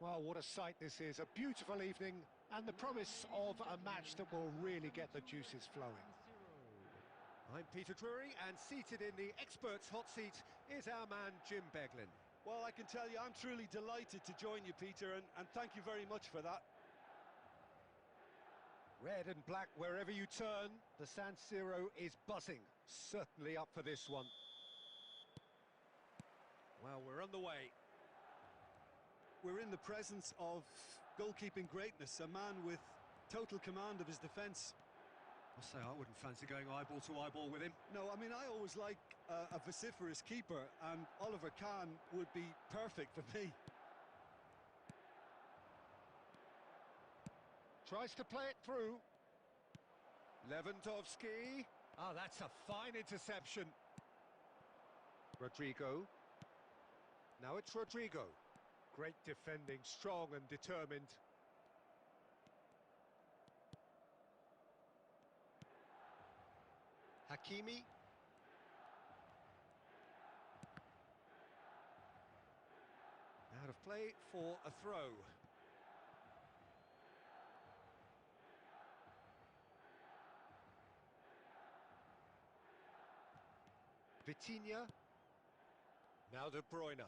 Well, what a sight this is. A beautiful evening and the promise of a match that will really get the juices flowing. I'm Peter Drury, and seated in the experts' hot seat is our man Jim Beglin. Well, I can tell you, I'm truly delighted to join you, Peter, and thank you very much for that. Red and black wherever you turn, the San Siro is buzzing. Certainly up for this one. Well, we're on the way. We're in the presence of goalkeeping greatness, a man with total command of his defence. I'll say I wouldn't fancy going eyeball to eyeball with him. No, I mean, I always like a vociferous keeper, and Oliver Kahn would be perfect for me. Tries to play it through. Lewandowski. Ah, that's a fine interception. Rodrigo. Now it's Rodrigo. Great defending, strong and determined. Hakimi. Out of play for a throw. Vitinha. Now De Bruyne.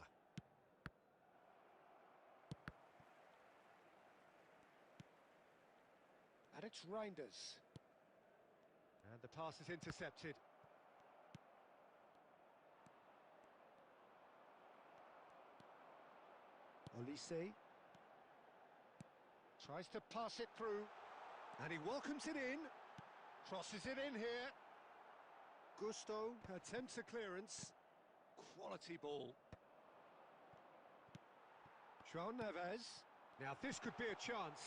And it's Reinders. And the pass is intercepted. Olise. Tries to pass it through. And he welcomes it in. Crosses it in here. Gusto attempts a clearance. Quality ball. João Neves. Now this could be a chance.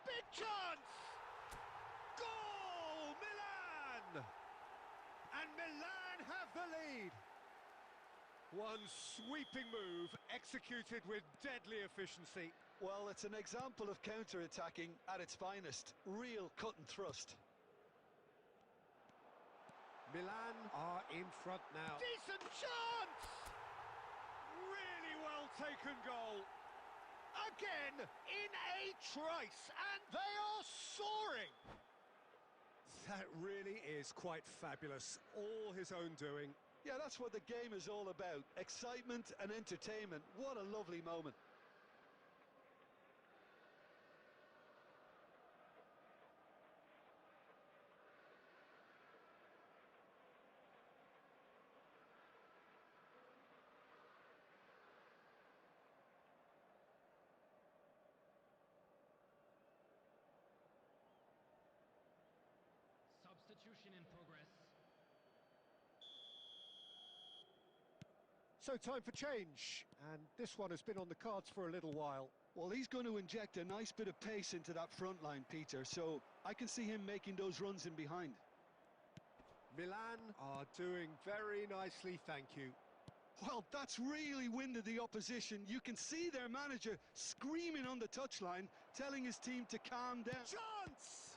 Big chance! Goal! Milan! And Milan have the lead. One sweeping move, executed with deadly efficiency. Well, it's an example of counter-attacking at its finest. Real cut and thrust. Milan are in front now. Decent chance! Really well taken goal. Again, in a trice, and they are soaring! That really is quite fabulous. All his own doing. Yeah, that's what the game is all about. Excitement and entertainment. What a lovely moment. Substitution in progress. So time for change, and this one has been on the cards for a little while. Well, he's going to inject a nice bit of pace into that front line, Peter, so I can see him making those runs in behind. Milan are doing very nicely, thank you. Well, that's really winded the opposition. You can see their manager screaming on the touchline, telling his team to calm down. Chance!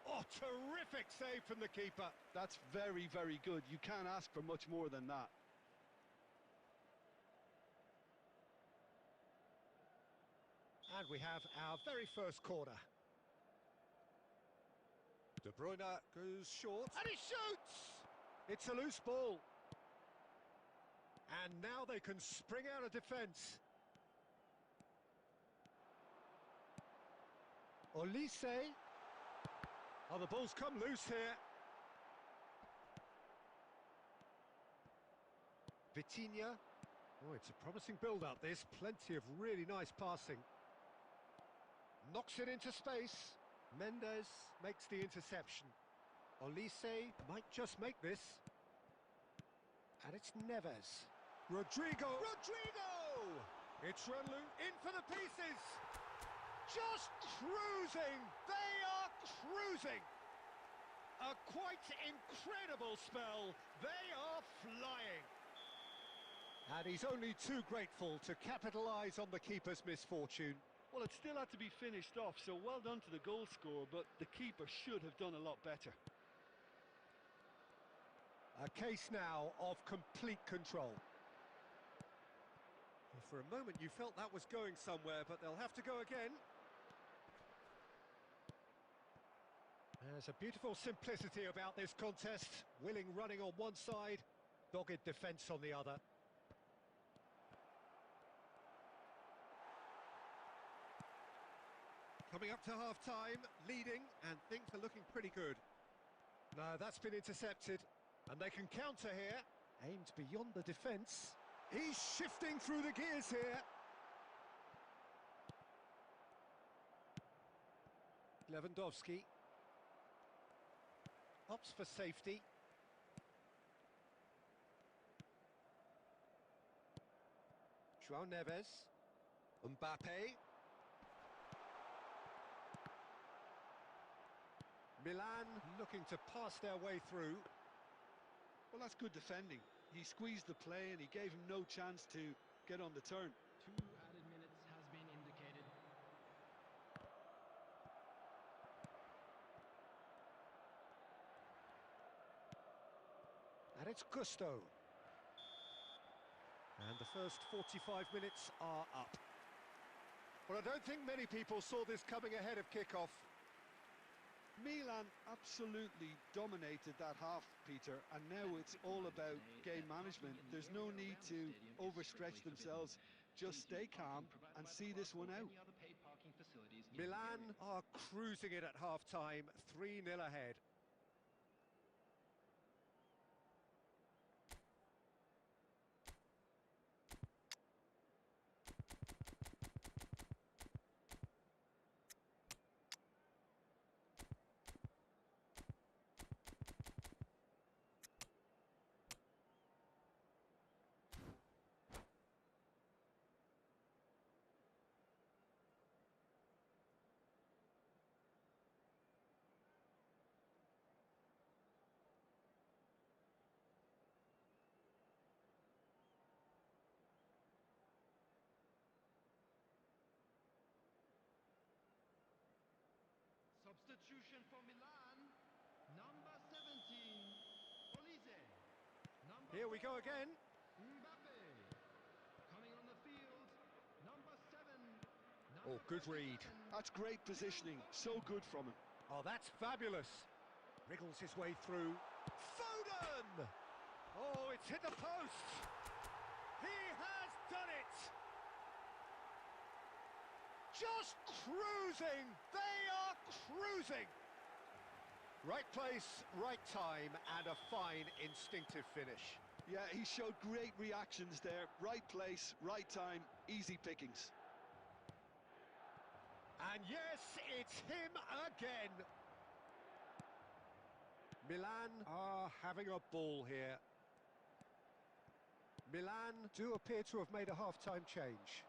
Oh, terrific save from the keeper. That's very, very good. You can't ask for much more than that. And we have our very first corner. De Bruyne goes short. And he shoots! It's a loose ball. And now they can spring out of defence. Olise. Oh, the ball's come loose here. Vitinha. Oh, it's a promising build-up, this. Plenty of really nice passing. Knocks it into space. Mendes makes the interception. Olise might just make this. And it's Neves. Rodrigo! Rodrigo! It's Runlu in for the pieces! Just cruising! They are cruising! A quite incredible spell. They are flying. And he's only too grateful to capitalise on the keeper's misfortune. Well, it still had to be finished off, so well done to the goal scorer, but the keeper should have done a lot better. A case now of complete control. Well, for a moment you felt that was going somewhere, but they'll have to go again. There's a beautiful simplicity about this contest. Willing running on one side, dogged defence on the other. Coming up to half-time, leading, and things are looking pretty good. No, that's been intercepted, and they can counter here. Aimed beyond the defence. He's shifting through the gears here. Lewandowski. Opts for safety. João Neves. Mbappe. Milan looking to pass their way through. Well, that's good defending. He squeezed the play and he gave him no chance to get on the turn. 2 added minutes has been indicated. And it's Gusto. And the first 45 minutes are up. Well, I don't think many people saw this coming ahead of kickoff. Milan absolutely dominated that half, Peter, and now it's all about game management. There's no need to overstretch themselves. Just stay calm and see this one out. Milan are cruising it at half-time, 3-0 ahead. Substitution for Milan, number 17, Olise. Here we go again. Mbappe. Coming on the field, number 7. Oh, good read. That's great positioning. So good from him. Oh, that's fabulous. Wriggles his way through. Foden! Oh, it's hit the post. He has done it. Just cruising. They are cruising. Right place, right time, and a fine instinctive finish. Yeah, he showed great reactions there. Right place, right time, easy pickings. And yes, it's him again. Milan are having a ball here. Milan do appear to have made a half-time change.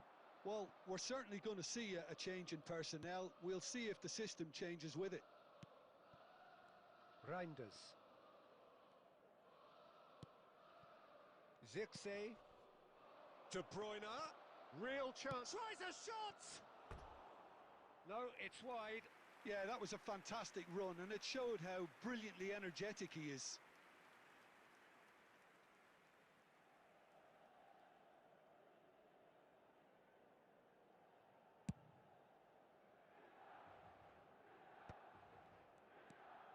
Well, we're certainly going to see a change in personnel. We'll see if the system changes with it. Reinders. Zirkzee. De Bruyne. Real chance. Tries a shot! No, it's wide. Yeah, that was a fantastic run, and it showed how brilliantly energetic he is.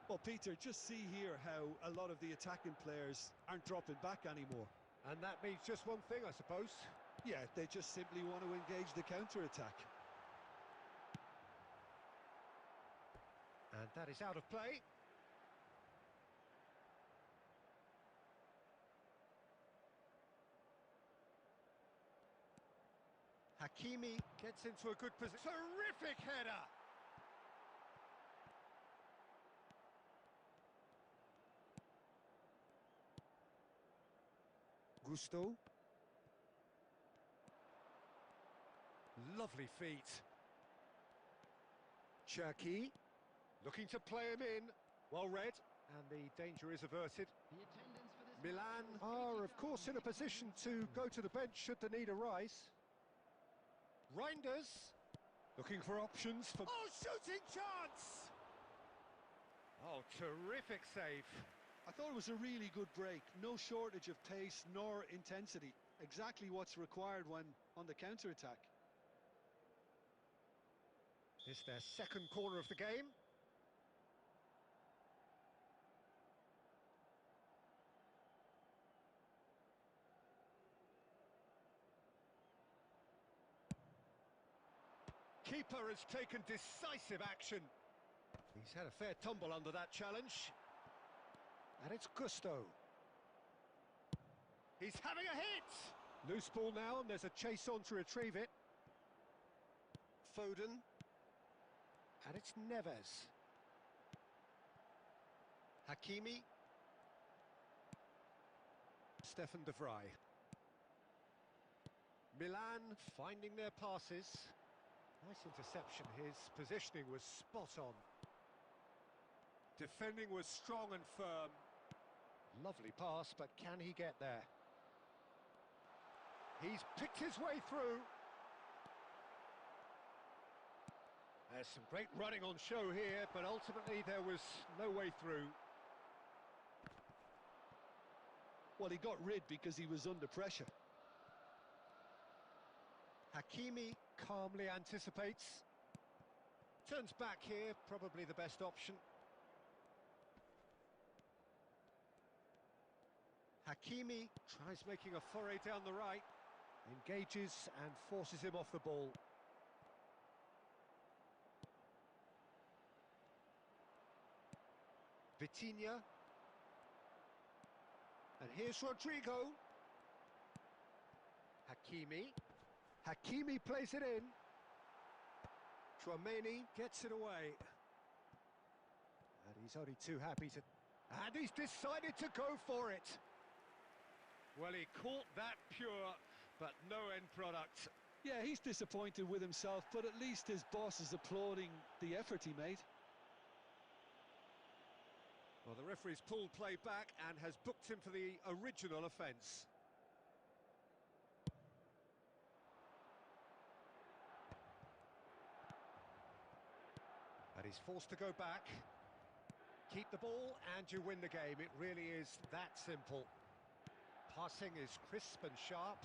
Well, Peter, just see here how a lot of the attacking players aren't dropping back anymore. And that means just one thing, I suppose. Yeah, they just simply want to engage the counter-attack. And that is out of play. Hakimi gets into a good position. Terrific header! Gusto. Lovely feet. Cherki. Looking to play him in. Well read. And the danger is averted. Milan are, of course, in a position to go to the bench should the need arise. Reinders. Looking for options for... Oh, shooting chance! Oh, terrific save. I thought it was a really good break. No shortage of pace nor intensity. Exactly what's required when on the counter-attack. It's their second corner of the game. Keeper has taken decisive action. He's had a fair tumble under that challenge. And it's Gusto. He's having a hit! Loose ball now, and there's a chase on to retrieve it. Foden. And it's Neves. Hakimi. Stefan de Vrij. Milan finding their passes. Nice interception. His positioning was spot on. Defending was strong and firm. Lovely pass, but can he get there? He's picked his way through. There's some great running on show here, but ultimately there was no way through. Well, he got rid because he was under pressure. Hakimi calmly anticipates. Turns back here, probably the best option. Hakimi tries making a foray down the right. Engages and forces him off the ball. Vitinha. And here's Rodrigo. Hakimi. Hakimi plays it in. Tchouaméni gets it away. And he's only too happy to... And he's decided to go for it. Well, he caught that pure, but no end product. Yeah, he's disappointed with himself, but at least his boss is applauding the effort he made. Well, the referee's pulled play back and has booked him for the original offence. And he's forced to go back. Keep the ball and you win the game. It really is that simple. Passing is crisp and sharp.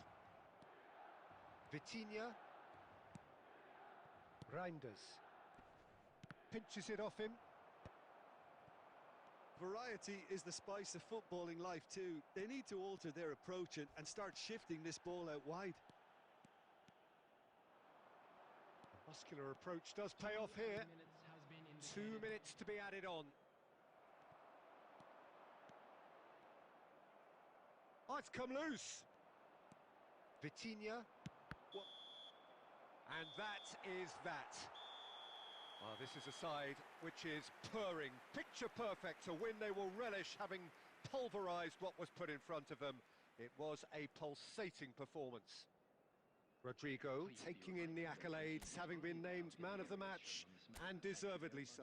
Vitinha. Reinders. Pinches it off him. Variety is the spice of footballing life too. They need to alter their approach and start shifting this ball out wide. The muscular approach does pay off here. 2 minutes to be added on. Oh, it's come loose. Vitinha. What? And that is that. Well, this is a side which is purring, picture perfect, a win they will relish, having pulverised what was put in front of them. It was a pulsating performance. Rodrigo taking in the accolades, having been named man of the match, and deservedly so.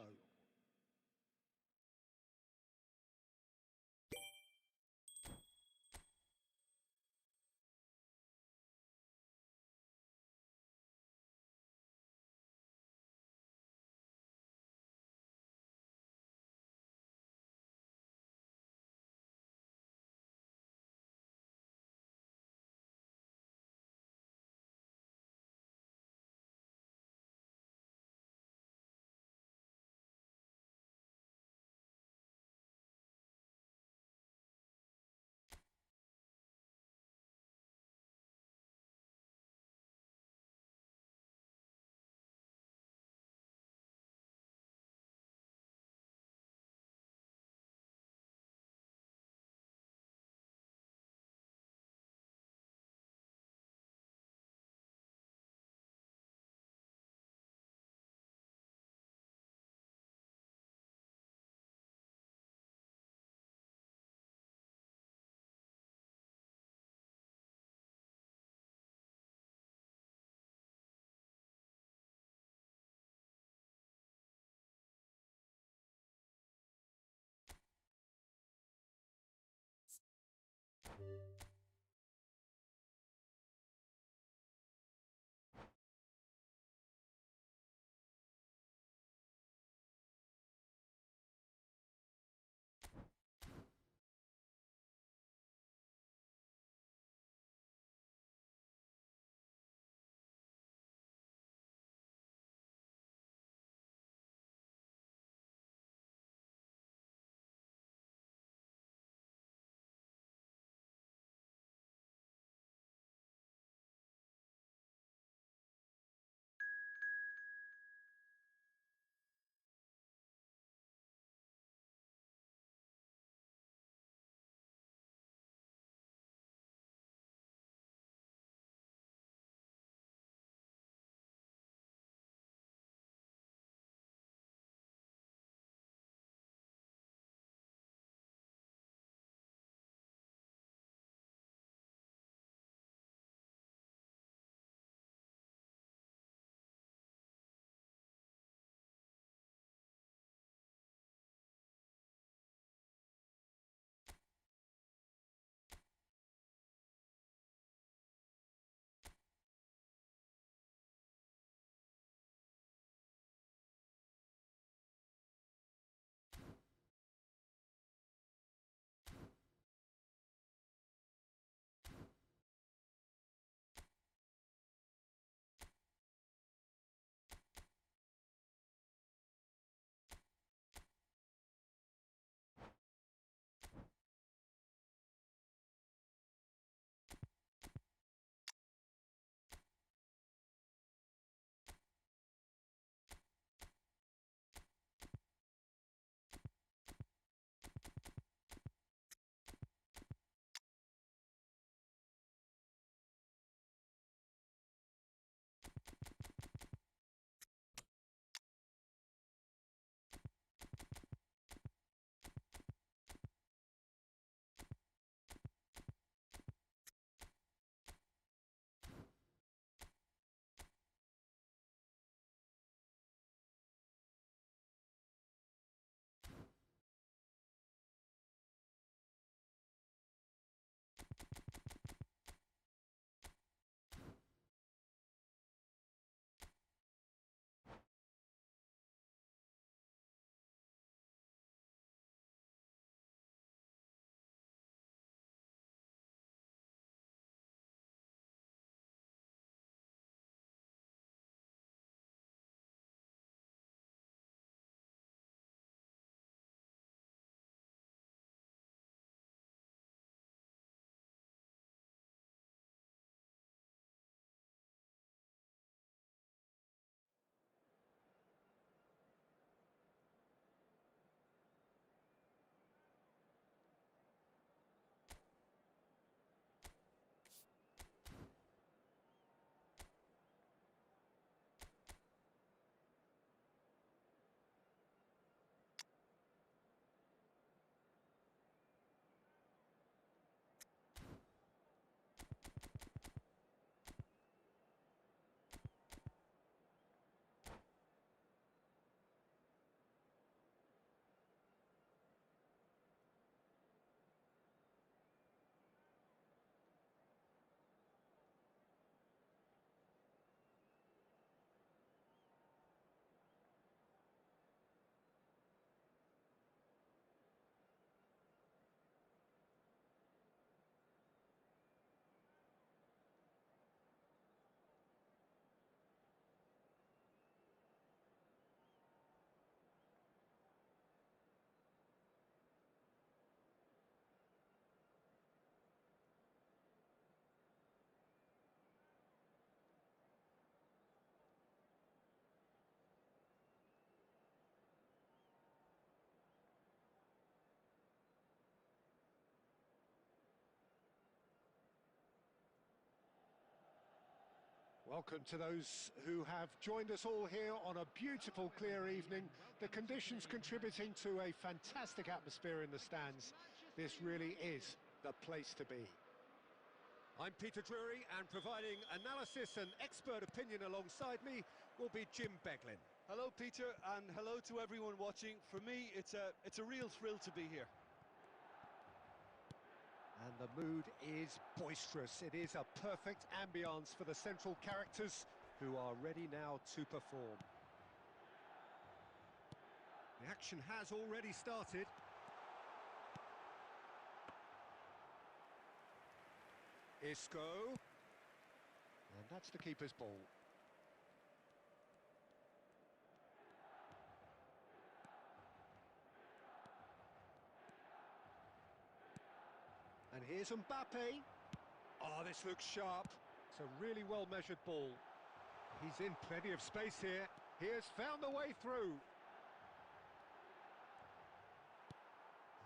Welcome to those who have joined us all here on a beautiful, clear evening. The conditions contributing to a fantastic atmosphere in the stands. This really is the place to be. I'm Peter Drury, and providing analysis and expert opinion alongside me will be Jim Beglin. Hello, Peter, and hello to everyone watching. For me, it's a real thrill to be here. And the mood is boisterous. It is a perfect ambience for the central characters who are ready now to perform. The action has already started. Isco. And that's the keeper's ball. And here's Mbappe. Oh, this looks sharp. It's a really well-measured ball. He's in plenty of space here. He has found the way through.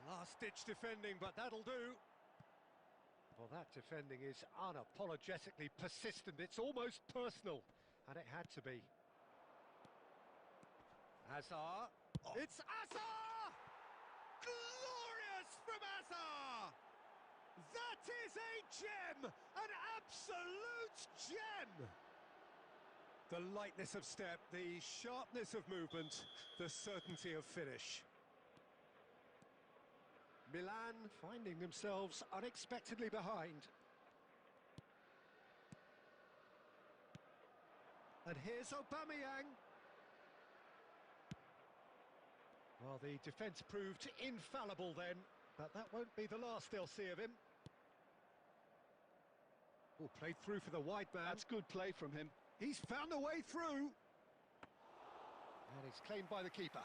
Last-ditch defending, but that'll do. Well, that defending is unapologetically persistent. It's almost personal, and it had to be. Hazard. Oh. It's Hazard! Glorious from Hazard! That is a gem! An absolute gem! The lightness of step, the sharpness of movement, the certainty of finish. Milan finding themselves unexpectedly behind. And here's Aubameyang. Well, the defence proved infallible then, but that won't be the last they'll see of him. Oh, played through for the wide man. That's good play from him. He's found a way through. And it's claimed by the keeper.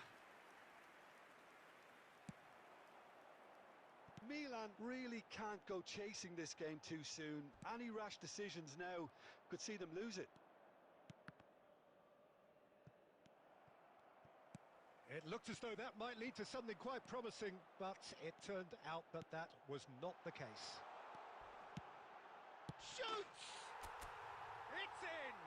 Milan really can't go chasing this game too soon. Any rash decisions now could see them lose it. It looked as though that might lead to something quite promising, but it turned out that that was not the case. Shoots! It's in!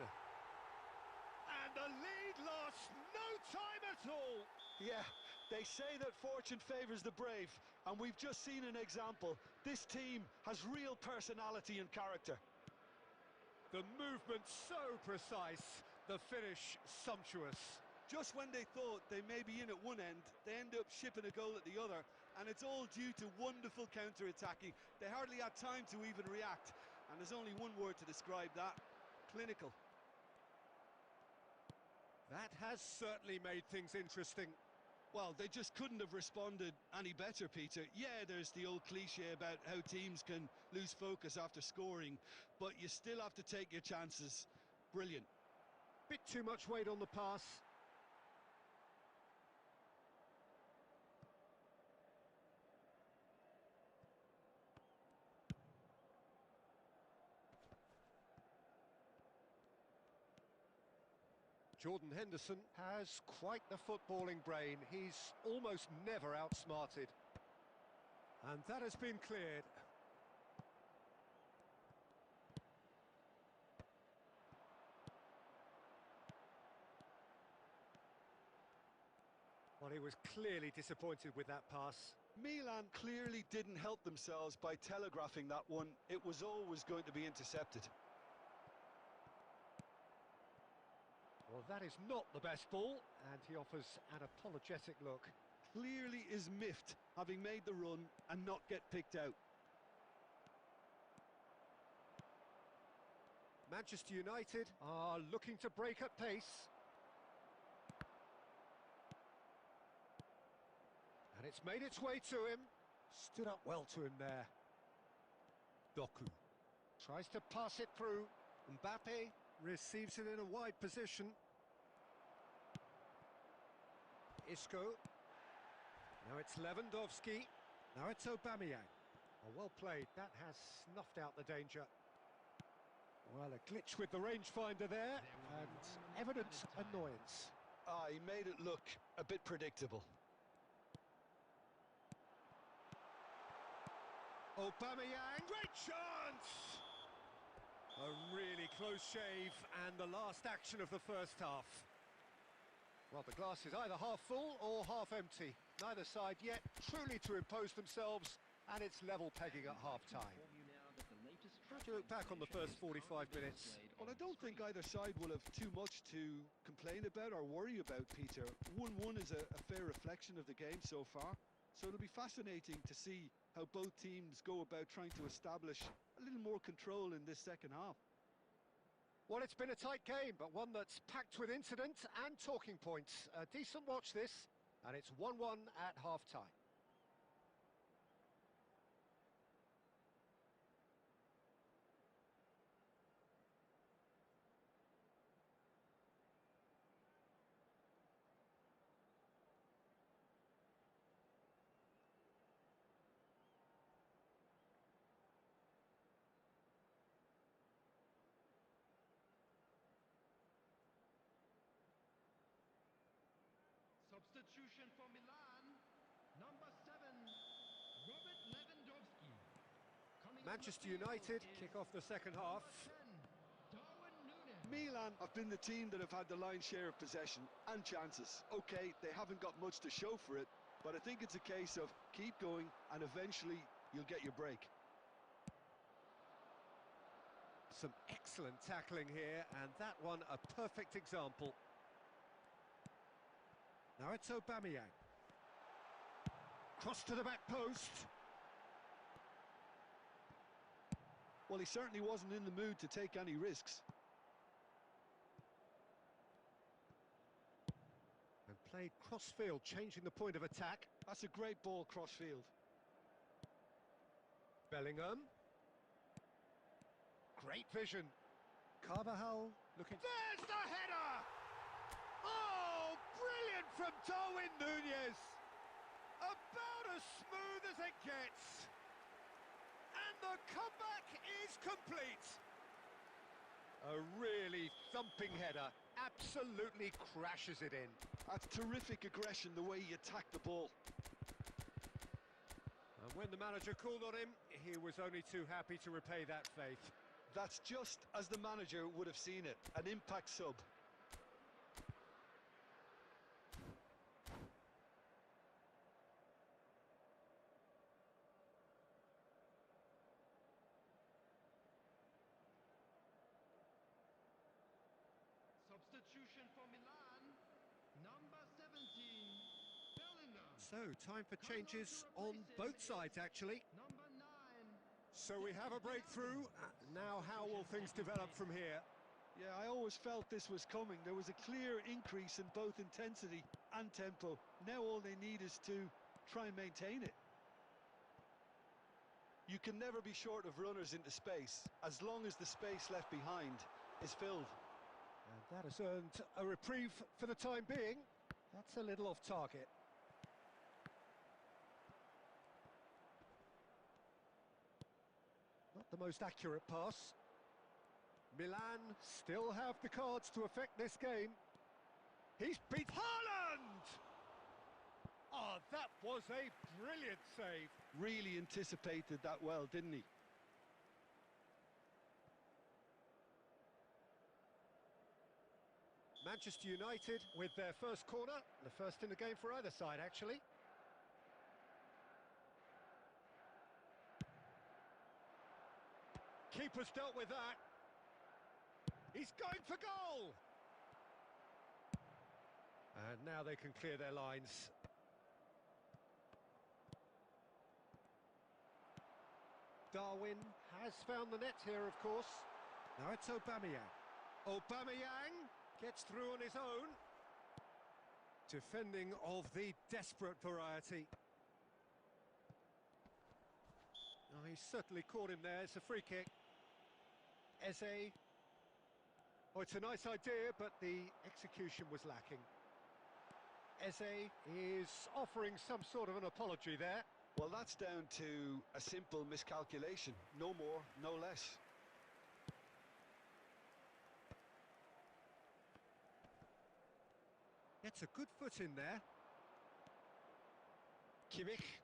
And the lead lost no time at all! Yeah, they say that fortune favours the brave, and we've just seen an example. This team has real personality and character. The movement so precise, the finish sumptuous. Just when they thought they may be in at one end, they end up shipping a goal at the other, and it's all due to wonderful counter-attacking. They hardly had time to even react, and there's only one word to describe that: clinical. That has certainly made things interesting. Well, they just couldn't have responded any better, Peter. Yeah, there's the old cliche about how teams can lose focus after scoring, but you still have to take your chances. Brilliant. Bit too much weight on the pass. Jordan Henderson has quite the footballing brain. He's almost never outsmarted. And that has been cleared. Well, he was clearly disappointed with that pass. Milan clearly didn't help themselves by telegraphing that one. It was always going to be intercepted. Well, that is not the best ball, and he offers an apologetic look. Clearly is miffed, having made the run and not get picked out. Manchester United are looking to break at pace. And it's made its way to him. Stood up well to him there. Doku tries to pass it through. Mbappe receives it in a wide position. Isco. Now it's Lewandowski. Now it's Aubameyang. Oh, well played. That has snuffed out the danger. Well, a glitch with the rangefinder there, and evident annoyance. He made it look a bit predictable. Aubameyang, great chance! A really close shave and the last action of the first half. Well, the glass is either half full or half empty. Neither side yet truly to impose themselves, and it's level pegging at half-time. How do you look back on the first 45 minutes? Well, I don't think either side will have too much to complain about or worry about, Peter. 1-1 is a fair reflection of the game so far. So it'll be fascinating to see how both teams go about trying to establish a little more control in this second half. Well, it's been a tight game, but one that's packed with incident and talking points. A decent watch this, and it's 1-1 at half-time. Substitution for Milan, number 7, Robert Lewandowski. Manchester United kick off the second half. 10, Darwin Núñez. Milan have been the team that have had the lion's share of possession and chances. Okay, they haven't got much to show for it, but I think it's a case of keep going and eventually you'll get your break. Some excellent tackling here, and that one a perfect example. Now it's Aubameyang. Cross to the back post. Well, he certainly wasn't in the mood to take any risks. And played cross-field, changing the point of attack. That's a great ball cross-field. Bellingham. Great vision. Carvajal looking... There's the header! Oh, brilliant from Darwin Núñez! About as smooth as it gets. And the comeback is complete. A really thumping header. Absolutely crashes it in. That's terrific aggression, the way he attacked the ball. And when the manager called on him, he was only too happy to repay that faith. That's just as the manager would have seen it, an impact sub. Substitution for Milan, number 17, Bellingham. So, time for changes on both sides, actually. Number 9. So we have a breakthrough. Now how will things develop from here? Yeah, I always felt this was coming. There was a clear increase in both intensity and tempo. Now all they need is to try and maintain it. You can never be short of runners into space, as long as the space left behind is filled. And that has earned a reprieve for the time being. That's a little off target. Not the most accurate pass. Milan still have the cards to affect this game. He's beat Haaland! Oh, that was a brilliant save. Really anticipated that well, didn't he? Manchester United with their first corner. The first in the game for either side, actually. Keeper's dealt with that. He's going for goal! And now they can clear their lines. Darwin has found the net here, of course. Now it's Aubameyang. Aubameyang gets through on his own. Defending of the desperate variety. Oh, he's certainly caught him there. It's a free kick. Eze. Oh, it's a nice idea, but the execution was lacking. Eze is offering some sort of an apology there. Well, that's down to a simple miscalculation. No more, no less. Gets a good foot in there. Kimmich.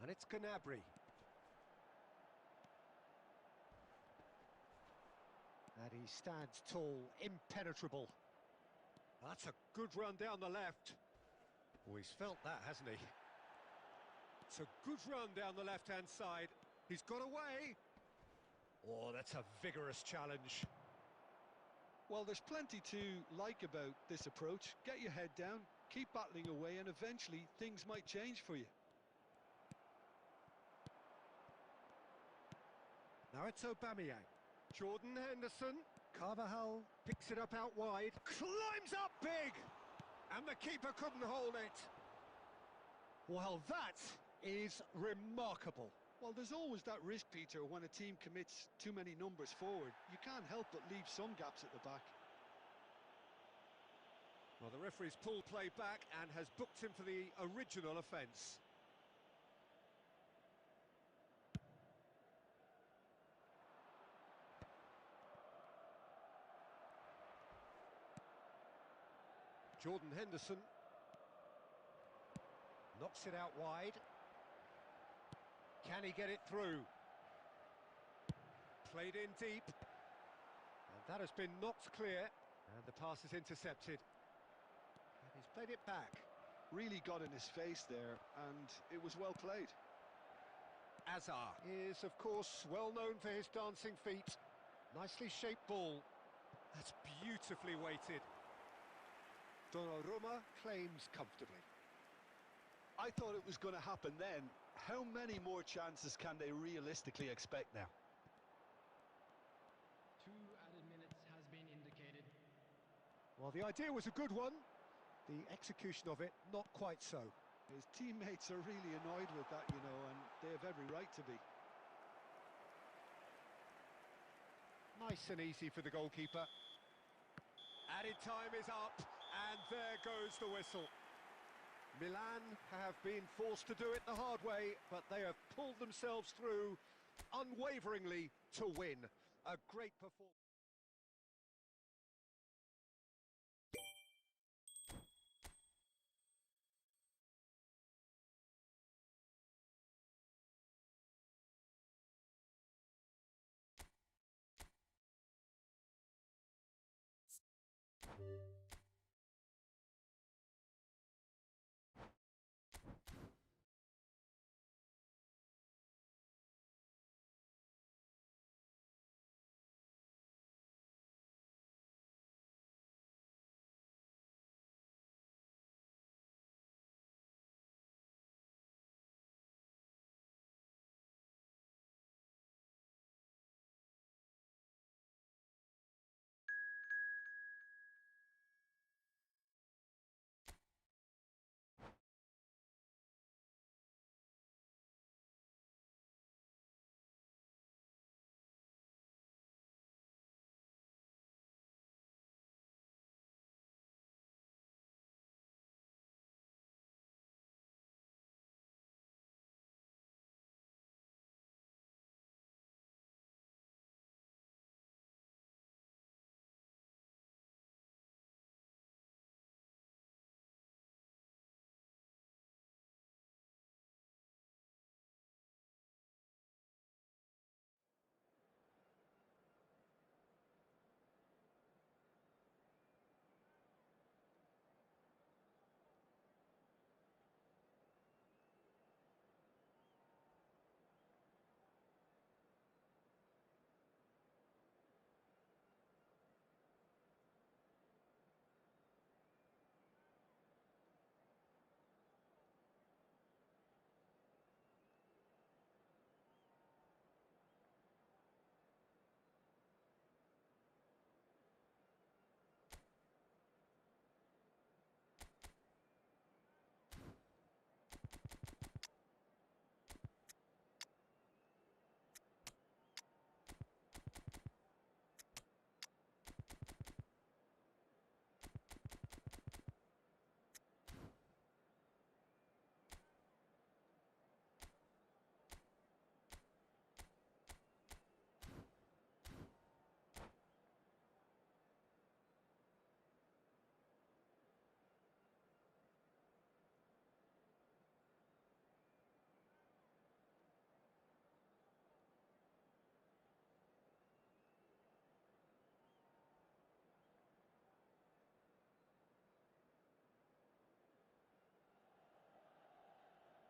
And it's Gnabry. And he stands tall, impenetrable. That's a good run down the left. Oh, he's felt that, hasn't he? It's a good run down the left-hand side. He's got away. Oh, that's a vigorous challenge. Well, there's plenty to like about this approach. Get your head down, keep battling away, and eventually things might change for you. Now it's Aubameyang. Jordan Henderson. Carvajal picks it up out wide. Climbs up big! And the keeper couldn't hold it. Well, that is remarkable. Well, there's always that risk, Peter, when a team commits too many numbers forward. You can't help but leave some gaps at the back. Well, the referee's pulled play back and has booked him for the original offence. Jordan Henderson knocks it out wide. Can he get it through? Played in deep. And that has been knocked clear. And the pass is intercepted. And he's played it back. Really got in his face there, and it was well played. Azar is, of course, well known for his dancing feet. Nicely shaped ball. That's beautifully weighted. Donnarumma claims comfortably. I thought it was going to happen then. How many more chances can they realistically expect now? 2 added minutes has been indicated. Well, the idea was a good one. The execution of it, not quite so. His teammates are really annoyed with that, you know, and they have every right to be. Nice and easy for the goalkeeper. Added time is up, and there goes the whistle. Milan have been forced to do it the hard way, but they have pulled themselves through unwaveringly to win. A great performance.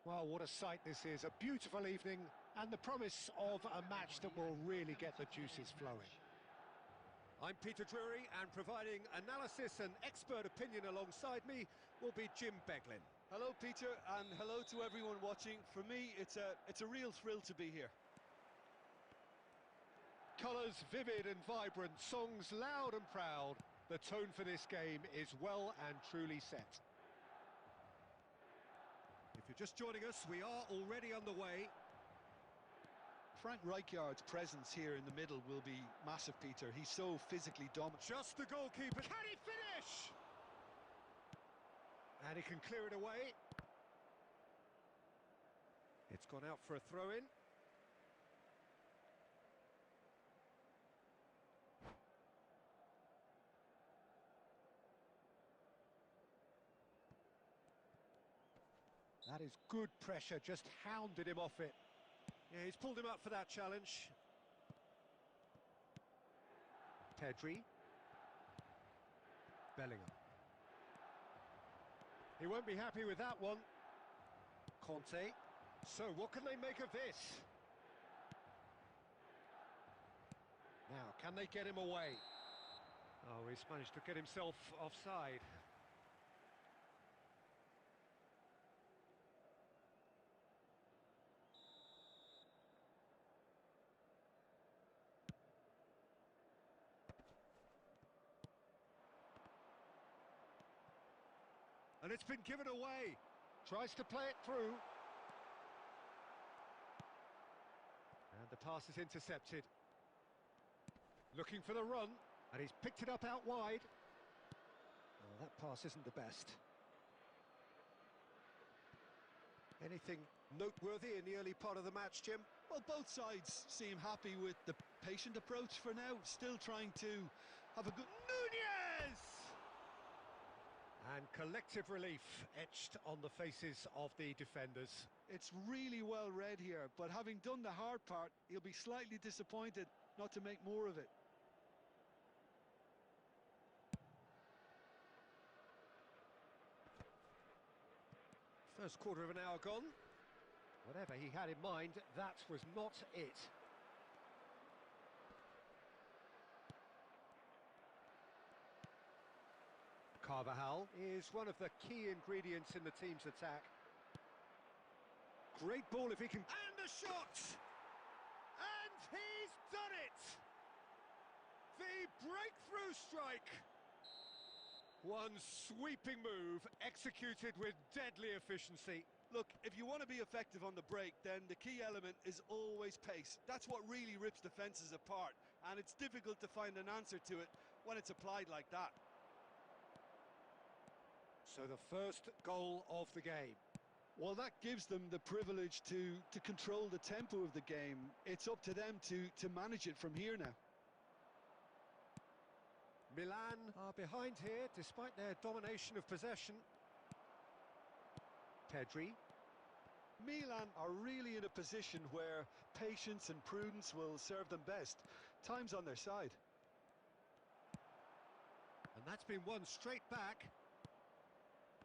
Well, what a sight this is. A beautiful evening and the promise of a match that will really get the juices flowing. I'm Peter Drury, and providing analysis and expert opinion alongside me will be Jim Beglin. Hello, Peter, and hello to everyone watching. For me, it's a real thrill to be here. Colours vivid and vibrant, songs loud and proud. The tone for this game is well and truly set. If you're just joining us, we are already underway. Frank Rijkaard's presence here in the middle will be massive, Peter. He's so physically dominant. Just the goalkeeper. Can he finish? And he can clear it away. It's gone out for a throw-in. That is good pressure, just hounded him off it. Yeah, he's pulled him up for that challenge. Pedri. Bellingham. He won't be happy with that one. Conte. So, what can they make of this? Now, can they get him away? Oh, he's managed to get himself offside. And it's been given away. Tries to play it through. And the pass is intercepted. Looking for the run. And he's picked it up out wide. Oh, that pass isn't the best. Anything noteworthy in the early part of the match, Jim? Well, both sides seem happy with the patient approach for now. Still trying to have a good... Nunez! And collective relief etched on the faces of the defenders. It's really well read here, but having done the hard part, he'll be slightly disappointed not to make more of it. First quarter of an hour gone. Whatever he had in mind, that was not it. Carvajal is one of the key ingredients in the team's attack. Great ball if he can... And a shot! And he's done it! The breakthrough strike! One sweeping move, executed with deadly efficiency. Look, if you want to be effective on the break, then the key element is always pace. That's what really rips defences apart, and it's difficult to find an answer to it when it's applied like that. So the first goal of the game. Well, that gives them the privilege to control the tempo of the game. It's up to them to manage it from here now. Milan are behind here, despite their domination of possession. Pedri. Milan are really in a position where patience and prudence will serve them best. Time's on their side. And that's been won straight back.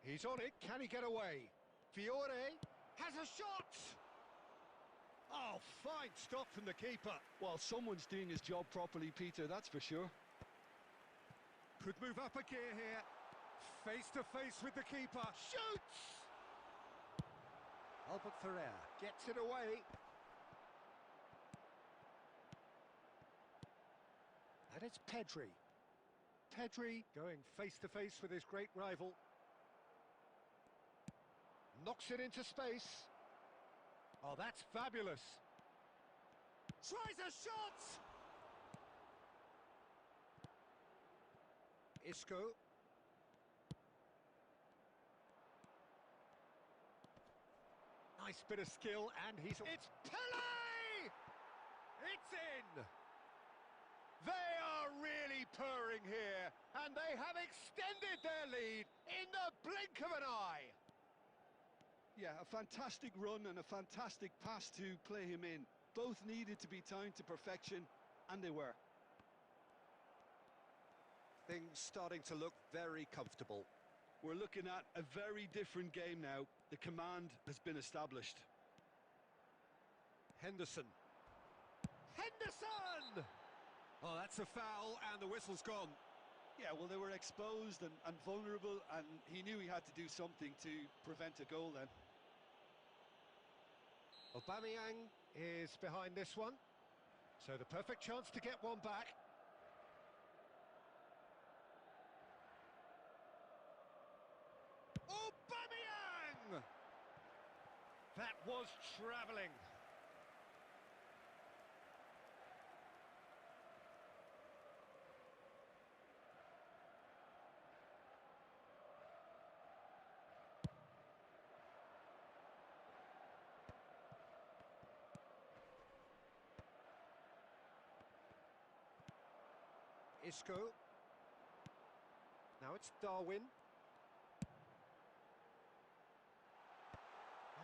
He's on it, can he get away? Fiore has a shot! Oh, fine stop from the keeper. Well, someone's doing his job properly, Peter, that's for sure. Could move up a gear here. Face to face with the keeper. Shoots! Albert Ferrer gets it away. And it's Pedri. Pedri going face to face with his great rival. Knocks it into space. Oh, that's fabulous. Tries a shot! Isco. Nice bit of skill, and he's... It's Pele! It's in! They are really purring here, and they have extended their lead in the blink of an eye. Yeah, a fantastic run and a fantastic pass to play him in. Both needed to be timed to perfection, and they were. Things starting to look very comfortable. We're looking at a very different game now. The command has been established. Henderson. Henderson! Oh, that's a foul, and the whistle's gone. Yeah, well, they were exposed and vulnerable, and he knew he had to do something to prevent a goal then. Aubameyang is behind this one, so the perfect chance to get one back. Aubameyang! That was travelling. Isco. Now it's Darwin.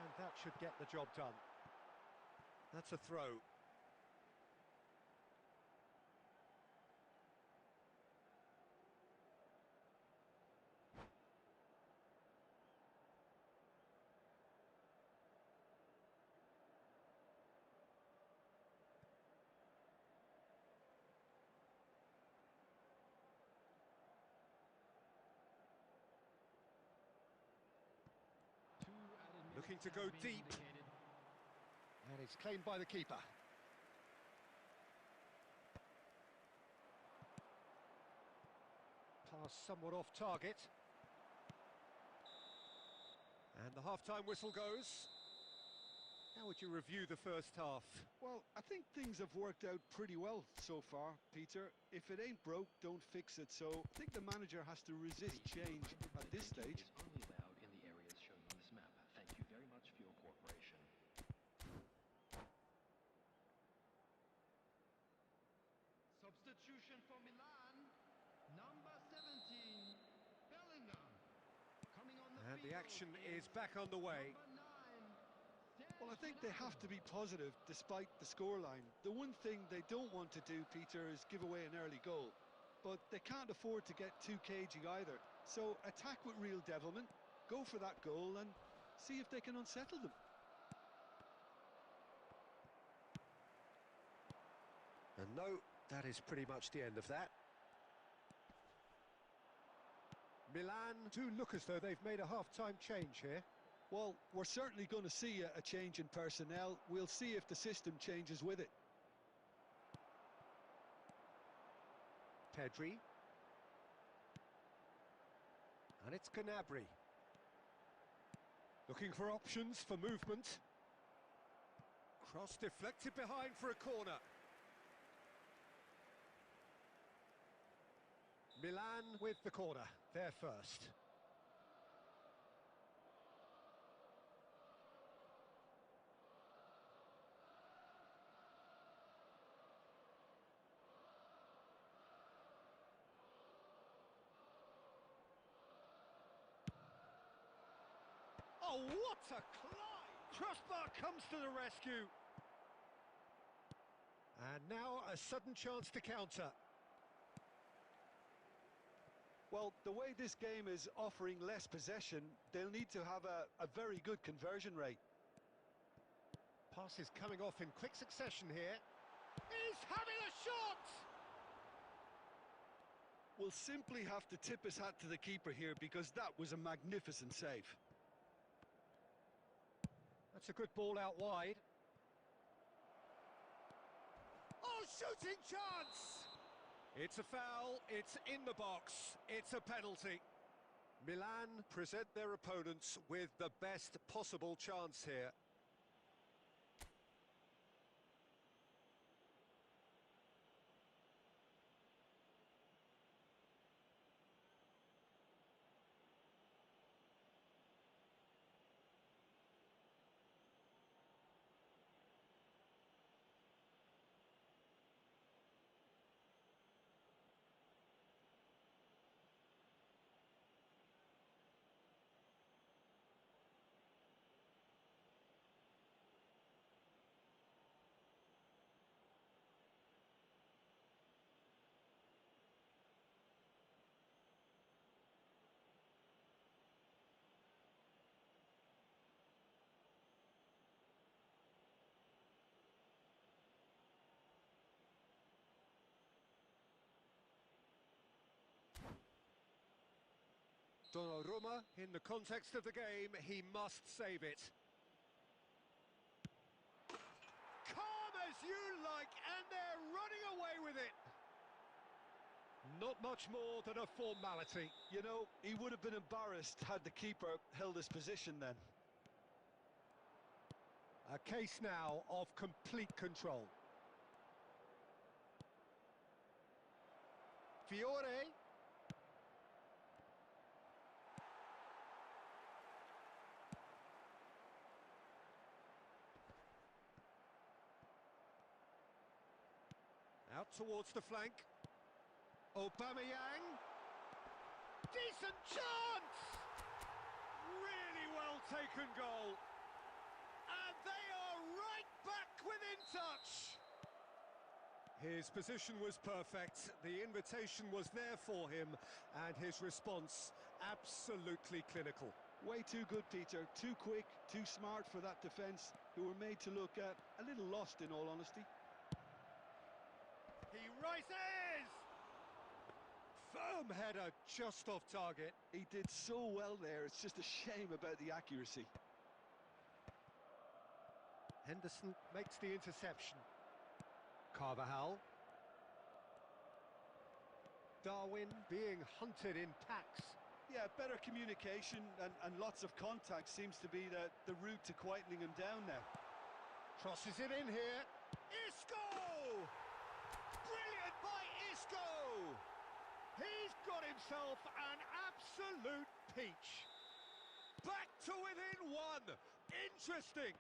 And that should get the job done. That's a throw. Looking to go deep. And it's claimed by the keeper. Pass somewhat off target. And the half-time whistle goes. How would you review the first half? Well, I think things have worked out pretty well so far, Peter. If it ain't broke, don't fix it. So I think the manager has to resist change at this stage. Is only allowed in the areas shown on this map. Thank you very much for your cooperation. Substitution for Milan, number 17, Bellingham. Coming on the And field the action is back on the way. number 9, Well, I think they have to be positive despite the scoreline. The one thing they don't want to do, Peter, is give away an early goal. But they can't afford to get too cagey either. So attack with real devilment, go for that goal and see if they can unsettle them. And no, that is pretty much the end of that. Milan do look as though they've made a half-time change here. Well, we're certainly going to see a change in personnel. We'll see if the system changes with it. Pedri. And it's Gnabry. Looking for options for movement. Cross deflected behind for a corner. Milan with the corner, there first. Oh, what a climb! Crossbar comes to the rescue. And now a sudden chance to counter. Well, the way this game is offering less possession, they'll need to have a very good conversion rate. Pass is coming off in quick succession here. He's having a shot! We'll simply have to tip his hat to the keeper here because that was a magnificent save. That's a good ball out wide. Oh, shooting chance! It's a foul, it's in the box, it's a penalty. Milan present their opponents with the best possible chance here. Donnarumma, in the context of the game, he must save it. Calm as you like, and they're running away with it. Not much more than a formality. You know, he would have been embarrassed had the keeper held his position then. A case now of complete control. Fiore. Out towards the flank. Aubameyang. Decent chance! Really well taken goal. And they are right back within touch. His position was perfect, the invitation was there for him, and his response absolutely clinical. Way too good, Peter. Too quick, too smart for that defence, who were made to look a little lost in all honesty. He rises! Firm header just off target. He did so well there, it's just a shame about the accuracy. Henderson makes the interception. Carvajal. Darwin being hunted in packs. Yeah, better communication and lots of contact seems to be the route to quietening him down now. Crosses it in here. Isco! Brilliant by Isco! He's got himself an absolute peach. Back to within one. Interesting.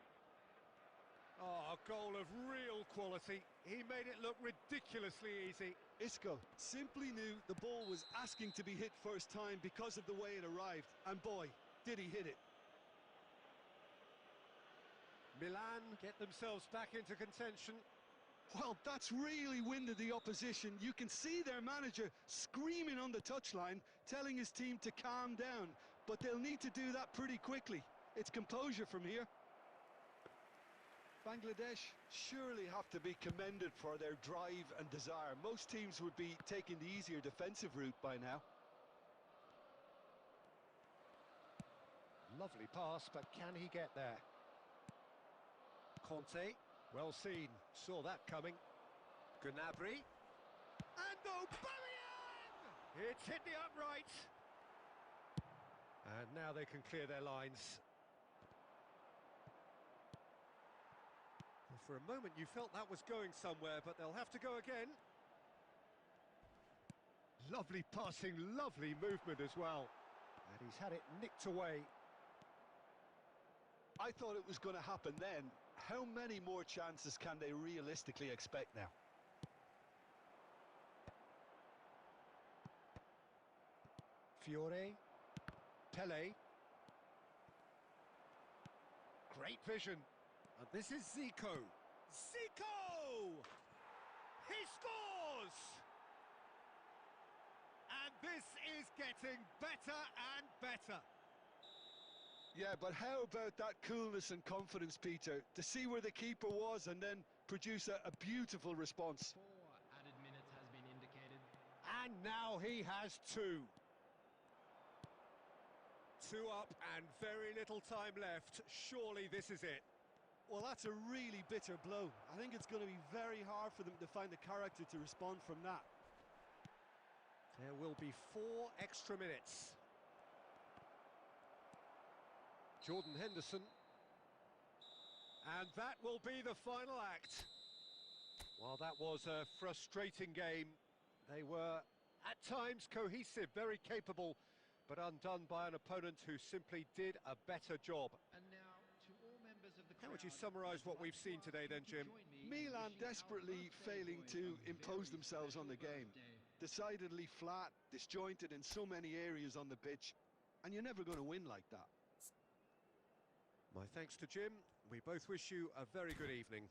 Oh, a goal of real quality. He made it look ridiculously easy. Isco simply knew the ball was asking to be hit first time because of the way it arrived. And boy, did he hit it. Milan get themselves back into contention. Well, that's really winded the opposition. You can see their manager screaming on the touchline, telling his team to calm down. But they'll need to do that pretty quickly. It's composure from here. Bangladesh surely have to be commended for their drive and desire. Most teams would be taking the easier defensive route by now. Lovely pass, but can he get there? Conte, well seen, saw that coming. Gnabry. And Aubameyang! It's hit the upright. And now they can clear their lines. Well, for a moment you felt that was going somewhere, but they'll have to go again. Lovely passing, lovely movement as well. And he's had it nicked away. I thought it was going to happen then. How many more chances can they realistically expect now? Fiore. Pele. Great vision. And this is Zico. Zico! He scores! And this is getting better and better. Yeah, but how about that coolness and confidence, Peter? To see where the keeper was and then produce a beautiful response. 4 added minutes has been indicated. And now he has two. Two up and very little time left. Surely this is it. Well, that's a really bitter blow. I think it's going to be very hard for them to find the character to respond from that. There will be 4 extra minutes. Jordan Henderson. And that will be the final act. While that was a frustrating game, they were at times cohesive, very capable, but undone by an opponent who simply did a better job. And now, to all members of the How would you crowd, summarise what I'd we've like seen to today ask then, you to Jim? join me in Milan wishing our desperately birthday failing boy to a impose very themselves on the special game. birthday. Decidedly flat, disjointed in so many areas on the pitch, and you're never going to win like that. My thanks to Jim. We both wish you a very good evening.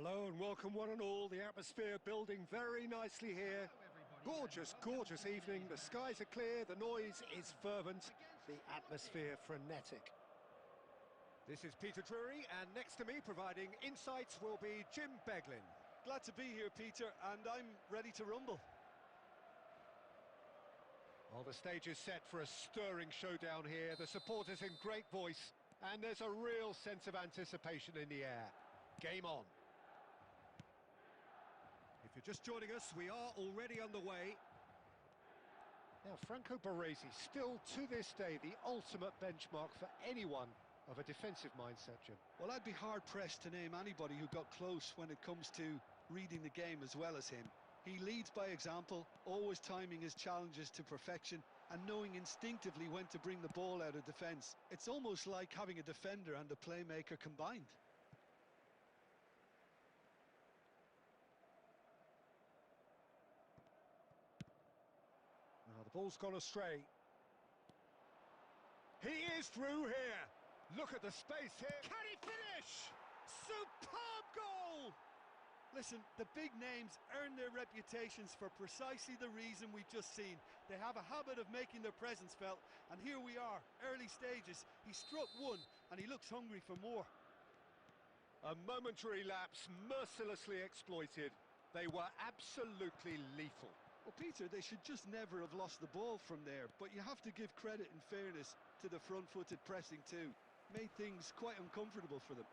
Hello and welcome one and all. The atmosphere building very nicely here. Gorgeous, gorgeous evening. The skies are clear, the noise is fervent, the atmosphere frenetic. This is Peter Drury, and next to me providing insights will be Jim Beglin. Glad to be here, Peter, and I'm ready to rumble. Well, the stage is set for a stirring showdown here. The supporters in great voice, and there's a real sense of anticipation in the air. Game on. If you're just joining us, we are already underway. Now, Franco Baresi, still to this day, the ultimate benchmark for anyone of a defensive mindset, Jim. Well, I'd be hard-pressed to name anybody who got close when it comes to reading the game as well as him. He leads by example, always timing his challenges to perfection and knowing instinctively when to bring the ball out of defence. It's almost like having a defender and a playmaker combined. Now, the ball's gone astray. He is through here. Look at the space here. Can he finish? Superb goal! Listen, the big names earn their reputations for precisely the reason we've just seen. They have a habit of making their presence felt, and here we are, early stages. He struck one, and he looks hungry for more. A momentary lapse, mercilessly exploited. They were absolutely lethal. Well, Peter, they should just never have lost the ball from there, but you have to give credit and fairness to the front-footed pressing too. Made things quite uncomfortable for them.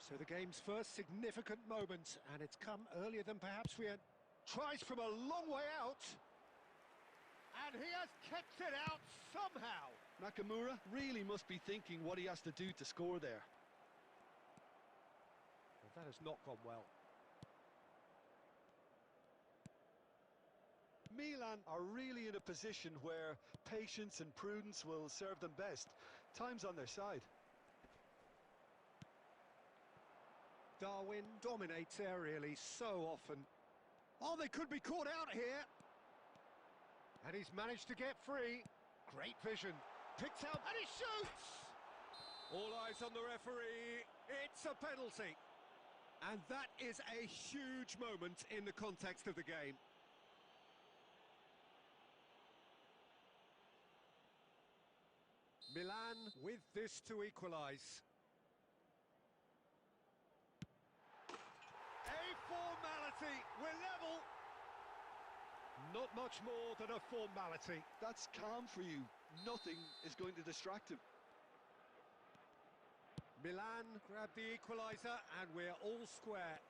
So the game's first significant moment, and it's come earlier than perhaps we had. Tries from a long way out. And he has kept it out somehow. Nakamura really must be thinking what he has to do to score there. Well, that has not gone well. Milan are really in a position where patience and prudence will serve them best. Time's on their side. Darwin dominates aerially so often. Oh, they could be caught out here. And he's managed to get free. Great vision. Picks out and he shoots! All eyes on the referee. It's a penalty. And that is a huge moment in the context of the game. Milan with this to equalise. A formality, we're level. Not much more than a formality. That's calm for you. Nothing is going to distract him. Milan grab the equaliser and we're all square.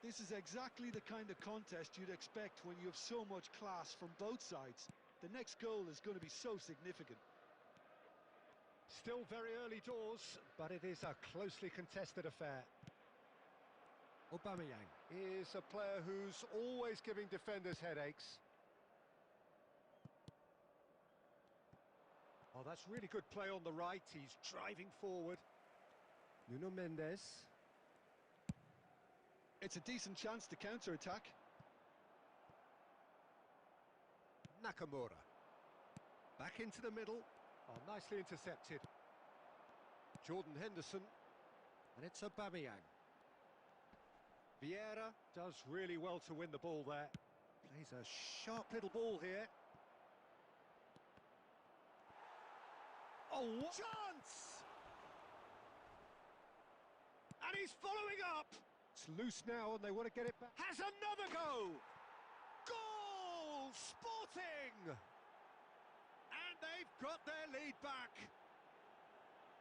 This is exactly the kind of contest you'd expect when you have so much class from both sides. The next goal is going to be so significant. Still very early doors, but it is a closely contested affair. Aubameyang is a player who's always giving defenders headaches. Oh, that's really good play on the right. He's driving forward. Nuno Mendes. It's a decent chance to counter-attack. Nakamura. Back into the middle. Oh, nicely intercepted. Jordan Henderson. And it's Aubameyang. Vieira does really well to win the ball there. Plays a sharp little ball here. Oh, what chance! And he's following up. It's loose now and they want to get it back. Has another go! Goal! Sporting! And they've got their lead back.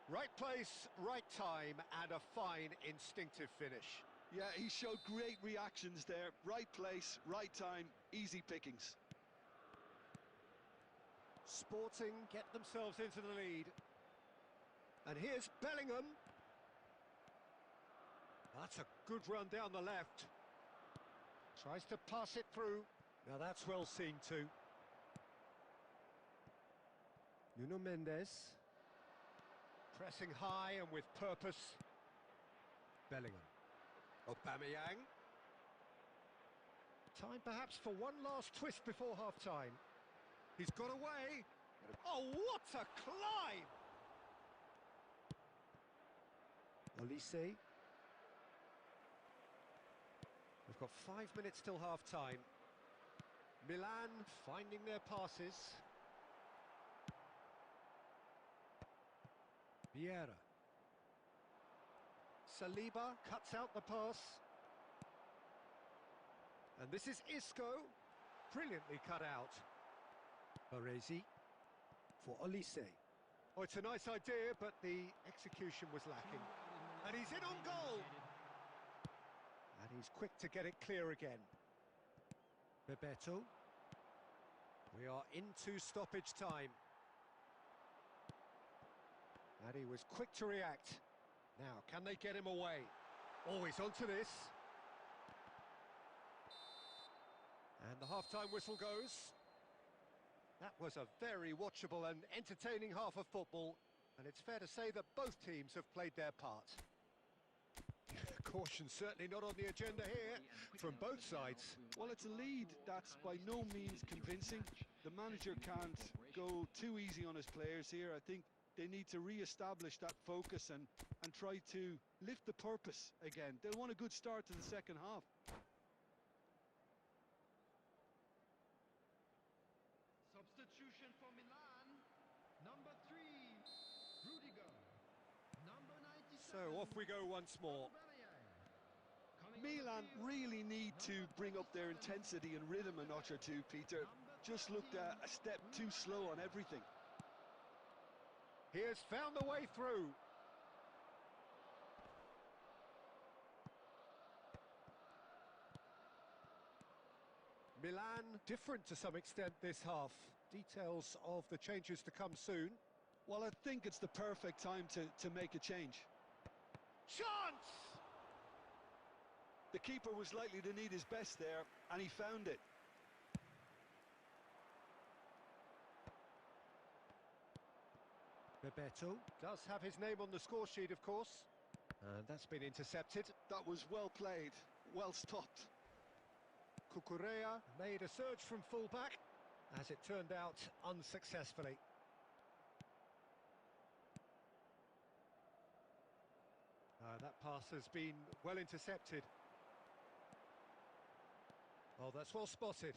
Right place, right time, and a fine instinctive finish. Yeah, he showed great reactions there. Right place, right time, easy pickings. Sporting get themselves into the lead. And here's Bellingham. That's a good run down the left. Tries to pass it through. Now that's well seen too. Nuno Mendes. Pressing high and with purpose. Bellingham. Aubameyang. Time perhaps for one last twist before half-time. He's got away. Oh, what a climb! Olise. got 5 minutes till half-time. Milan finding their passes. Vieira. Saliba cuts out the pass. And this is Isco. Brilliantly cut out. Baresi for Olise. Oh, it's a nice idea, but the execution was lacking. And he's in on goal. And he's quick to get it clear again. Bebeto. We are into stoppage time. And he was quick to react. Now, can they get him away? Always onto this. And the half-time whistle goes. That was a very watchable and entertaining half of football. And it's fair to say that both teams have played their part. Caution certainly not on the agenda here from both sides. Well, it's a lead that's by no means convincing. The manager can't go too easy on his players here. I think they need to re-establish that focus and try to lift the purpose again. They'll want a good start to the second half. Substitution for Milan. Number 3, Rudiger. Number 97. So off we go once more. Milan really need to bring up their intensity and rhythm a notch or two, Peter. Just looked a step too slow on everything. He has found the way through. Milan different to some extent this half. Details of the changes to come soon. Well, I think it's the perfect time to make a change. Chance! The keeper was likely to need his best there, and he found it. Bebeto does have his name on the score sheet, of course. And that's been intercepted. That was well played, well stopped. Cucurella made a surge from full-back, as it turned out unsuccessfully. That pass has been well intercepted. Oh, that's well spotted.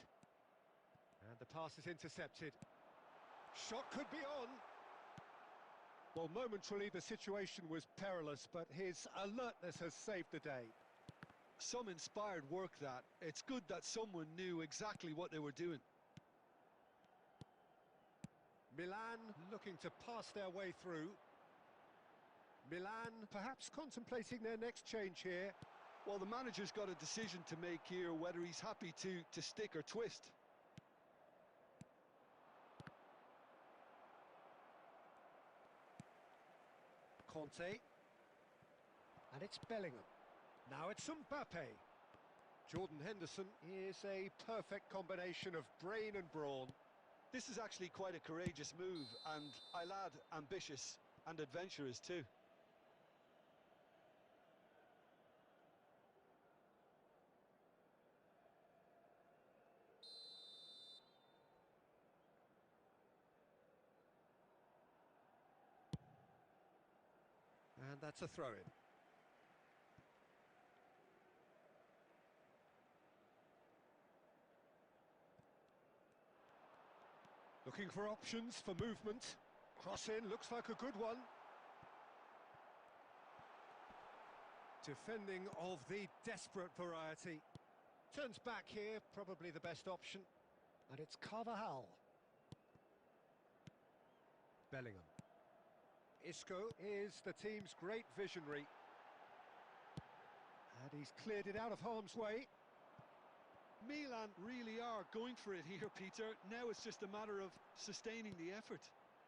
And the pass is intercepted. Shot could be on. Well, momentarily the situation was perilous, but his alertness has saved the day. Some inspired work that. It's good that someone knew exactly what they were doing. Milan looking to pass their way through. Milan perhaps contemplating their next change here. Well, the manager's got a decision to make here, whether he's happy to stick or twist. Conte. And it's Bellingham. Now it's Mbappe. Jordan Henderson is a perfect combination of brain and brawn. This is actually quite a courageous move, and I'll add ambitious and adventurous too. And that's a throw-in. Looking for options for movement. Cross in, looks like a good one. Defending of the desperate variety. Turns back here, probably the best option. And it's Carvajal. Bellingham. Isco is the team's great visionary. And he's cleared it out of harm's way. Milan really are going for it here, Peter. Now it's just a matter of sustaining the effort.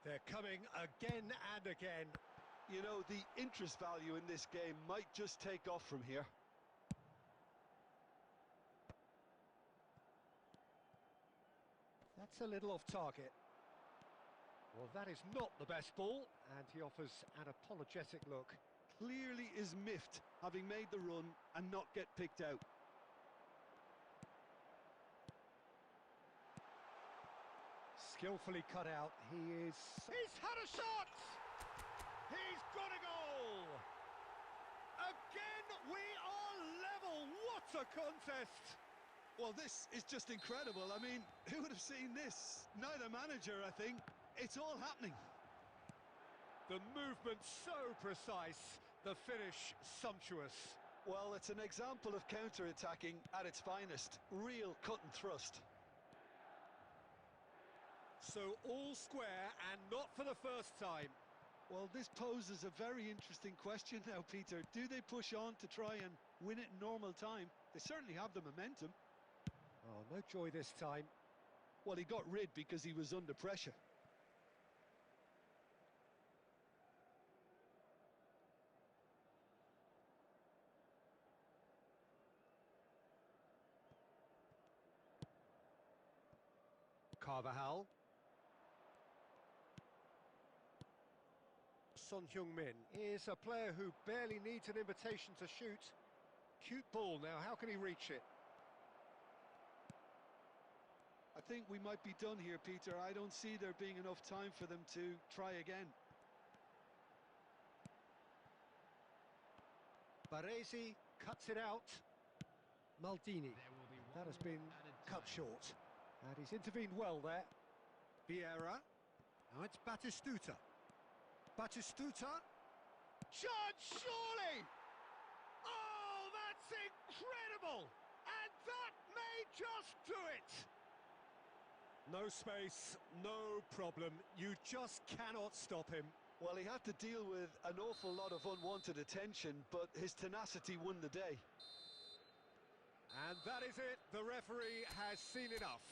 They're coming again and again. You know, the interest value in this game might just take off from here. That's a little off target. Well, that is not the best ball, and he offers an apologetic look. Clearly is miffed, having made the run and not get picked out. Skillfully cut out, he's had a shot! He's got a goal! Again, we are level! What the contest. Well, this is just incredible. I mean, who would have seen this? Neither manager, I think. It's all happening. The movement so precise, the finish sumptuous. Well, it's an example of counter-attacking at its finest. Real cut and thrust. So all square and not for the first time. Well, this poses a very interesting question now, Peter. Do they push on to try and win it in normal time? They certainly have the momentum. Oh, no joy this time. Well, he got rid because he was under pressure. Carvajal. Son Heung-min is a player who barely needs an invitation to shoot. Cute ball now, how can he reach it? I think we might be done here, Peter. I don't see there being enough time for them to try again. Baresi cuts it out. Maldini, that has been cut short. And he's intervened well there. Vieira. Now it's Batistuta. Batistuta. Chance, surely! Oh, that's incredible! And that may just do it! No space, no problem. You just cannot stop him. Well, he had to deal with an awful lot of unwanted attention, but his tenacity won the day. And that is it. The referee has seen enough.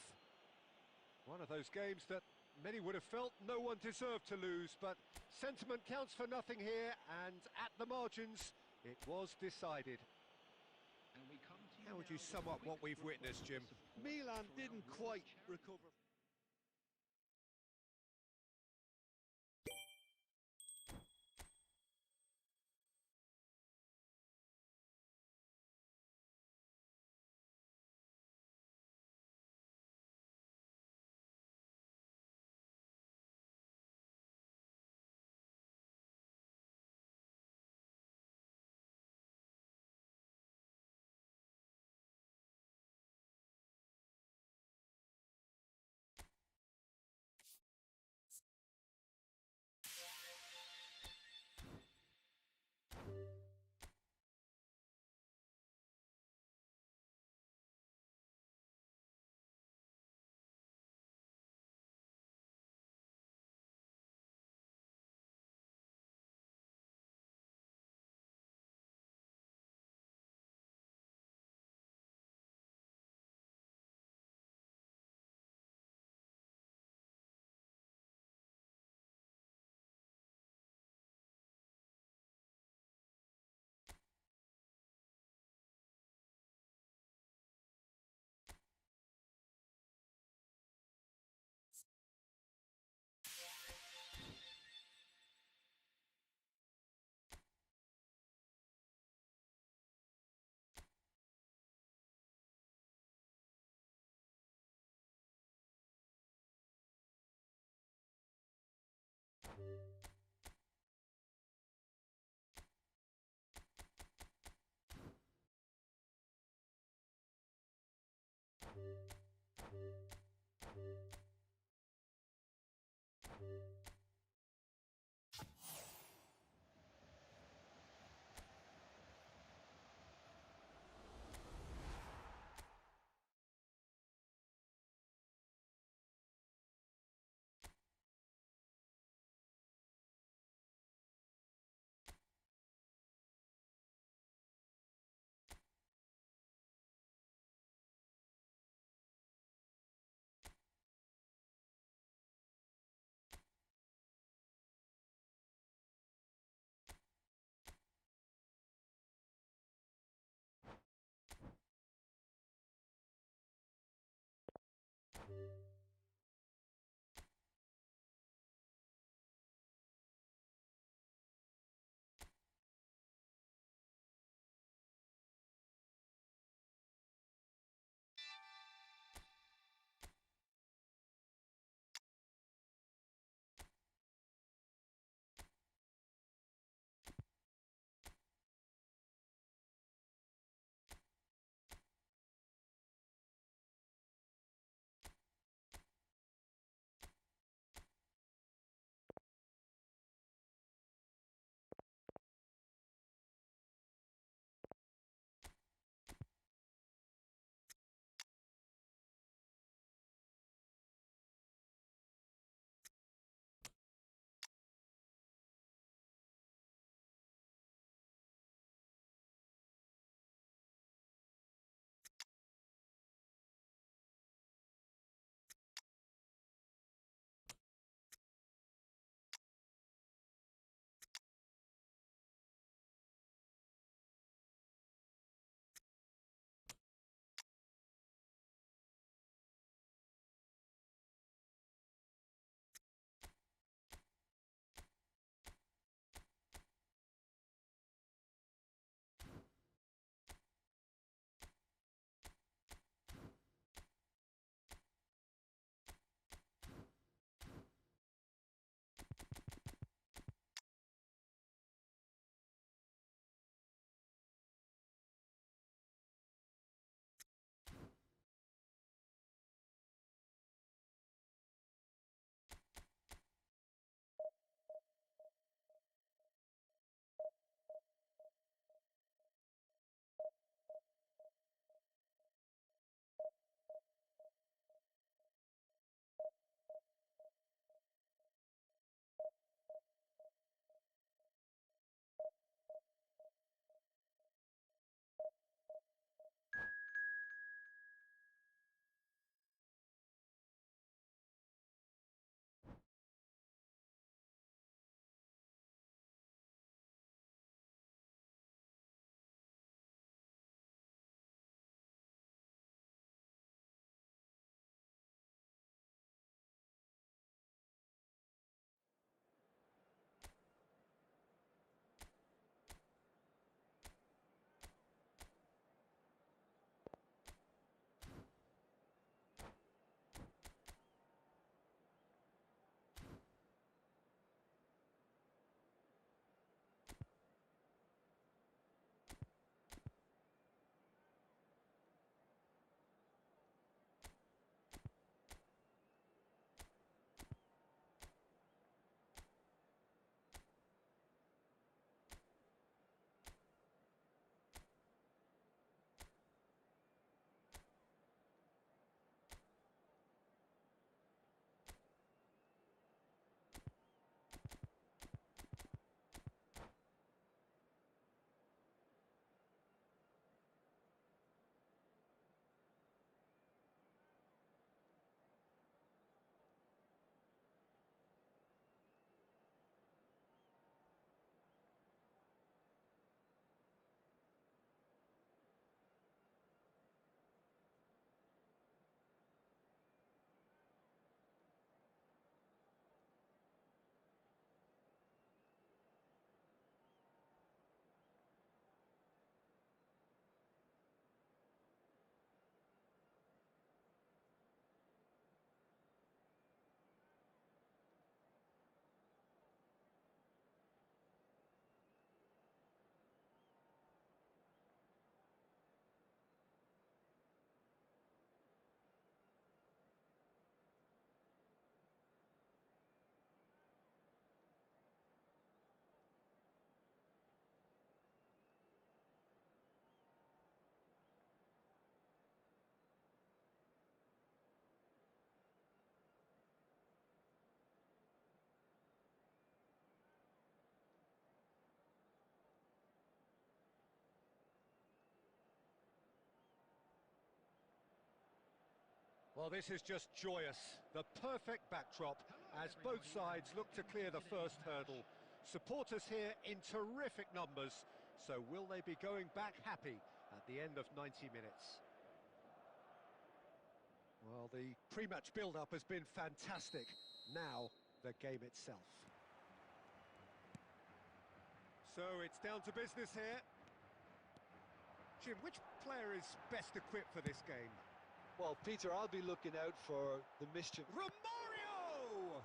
One of those games that many would have felt no one deserved to lose, but sentiment counts for nothing here, and at the margins, it was decided. How would you sum up what we've witnessed, Jim? Milan didn't quite recover. Well, this is just joyous. The perfect backdrop as both sides look to clear the first hurdle. Supporters here in terrific numbers, so will they be going back happy at the end of 90 minutes? Well, the pre-match build-up has been fantastic. Now, the game itself. So it's down to business here. Jim, which player is best equipped for this game? Well, Peter, I'll be looking out for the mischief. Romario!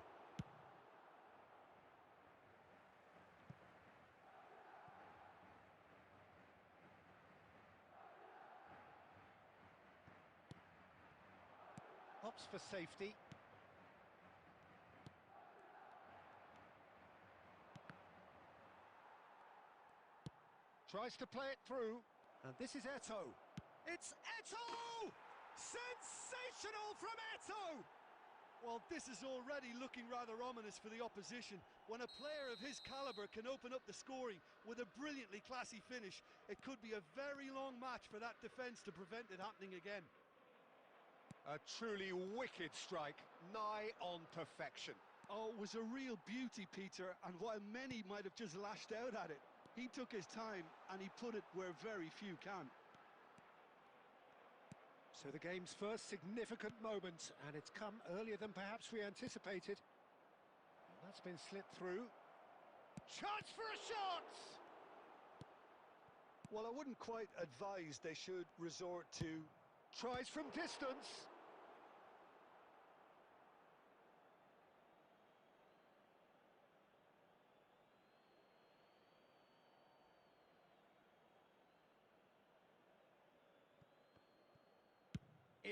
Hops for safety. Tries to play it through. And this is Eto'o. It's Eto'o! Sensational from Eto'o! Well, this is already looking rather ominous for the opposition. When a player of his calibre can open up the scoring with a brilliantly classy finish, it could be a very long match for that defence to prevent it happening again. A truly wicked strike, nigh on perfection. Oh, it was a real beauty, Peter, and while many might have just lashed out at it, he took his time and he put it where very few can. So the game's first significant moment, and it's come earlier than perhaps we anticipated. That's been slipped through. Chance for a shot! Well, I wouldn't quite advise they should resort to... Tries from distance.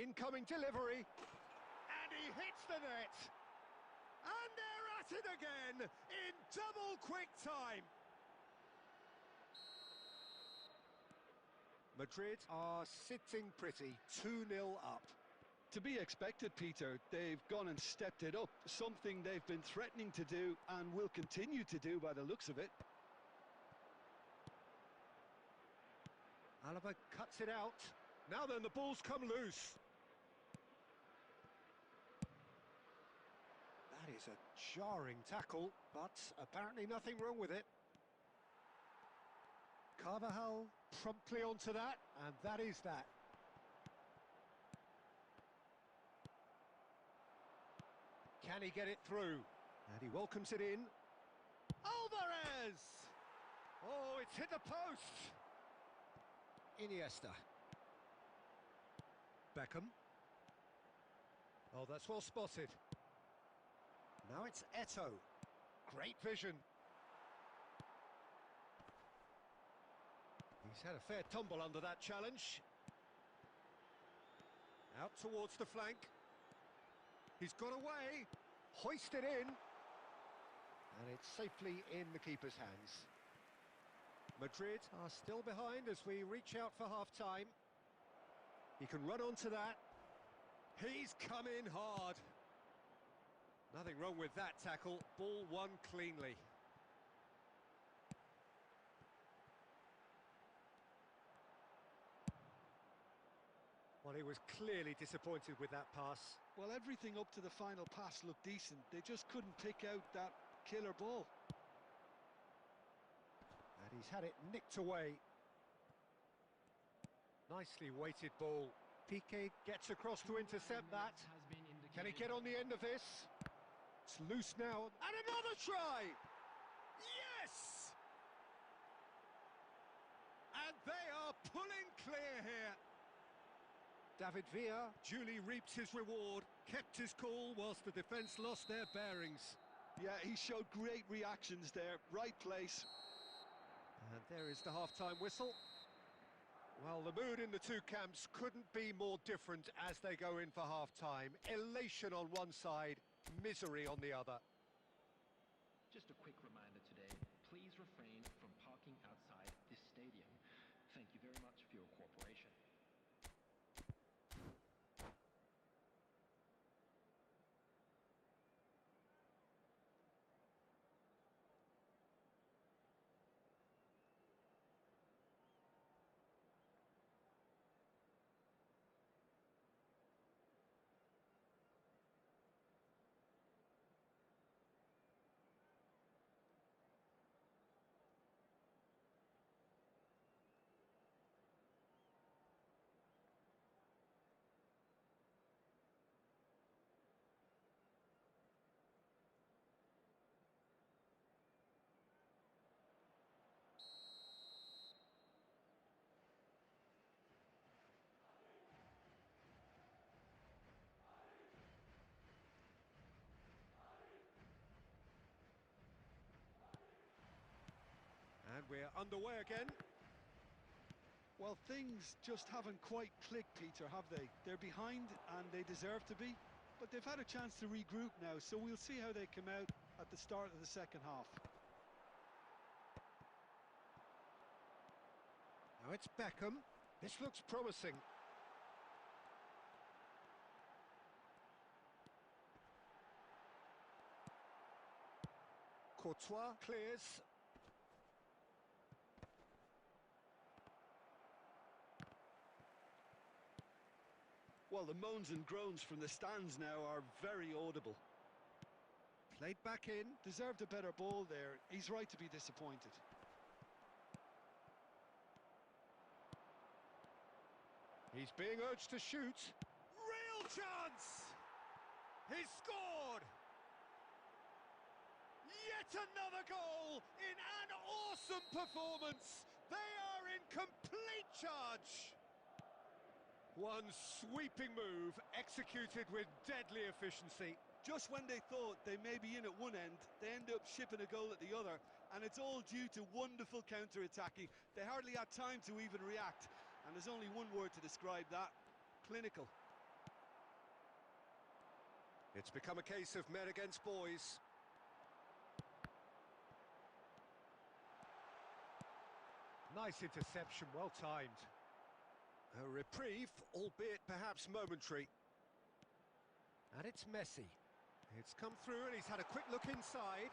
Incoming delivery, and he hits the net. And they're at it again in double quick time. Madrid are sitting pretty, 2-0 up. To be expected, Peter. They've gone and stepped it up, something they've been threatening to do and will continue to do by the looks of it. Alaba cuts it out. Now then, the ball's come loose. That is a jarring tackle, but apparently nothing wrong with it. Carvajal promptly onto that, and that is that. Can he get it through? And he welcomes it in. Alvarez! Oh, it's hit the post! Iniesta. Beckham. Oh, that's well spotted. Now it's Eto'o. Great vision. He's had a fair tumble under that challenge. Out towards the flank. He's got away. Hoisted in. And it's safely in the keeper's hands. Madrid are still behind as we reach out for half-time. He can run onto that. He's come in hard. Nothing wrong with that tackle. Ball won cleanly. Well, he was clearly disappointed with that pass. Well, everything up to the final pass looked decent. They just couldn't pick out that killer ball. And he's had it nicked away. Nicely weighted ball. Piqué gets across to intercept that. Can he get on the end of this? It's loose now. And another try! Yes! And they are pulling clear here. David Villa duly reaps his reward. Kept his cool whilst the defence lost their bearings. Yeah, he showed great reactions there. Right place. And there is the half-time whistle. Well, the mood in the two camps couldn't be more different as they go in for half-time. Elation on one side, misery on the other. Just a quick reminder today, please refrain from parking outside this stadium. Thank you very much for your cooperation. And we're underway again. Well, things just haven't quite clicked, Peter, have they? They're behind and they deserve to be, but they've had a chance to regroup now, so we'll see how they come out at the start of the second half. Now it's Beckham. This looks promising. Courtois clears. Well, the moans and groans from the stands now are very audible. Played back in. Deserved a better ball there. He's right to be disappointed. He's being urged to shoot. Real chance! He's scored! Yet another goal in an awesome performance! They are in complete charge! One sweeping move, executed with deadly efficiency. Just when they thought they may be in at one end, they end up shipping a goal at the other, and it's all due to wonderful counter-attacking. They hardly had time to even react, and there's only one word to describe that: clinical. It's become a case of men against boys. Nice interception, well timed. A reprieve, albeit perhaps momentary. And it's Messi. It's come through and he's had a quick look inside.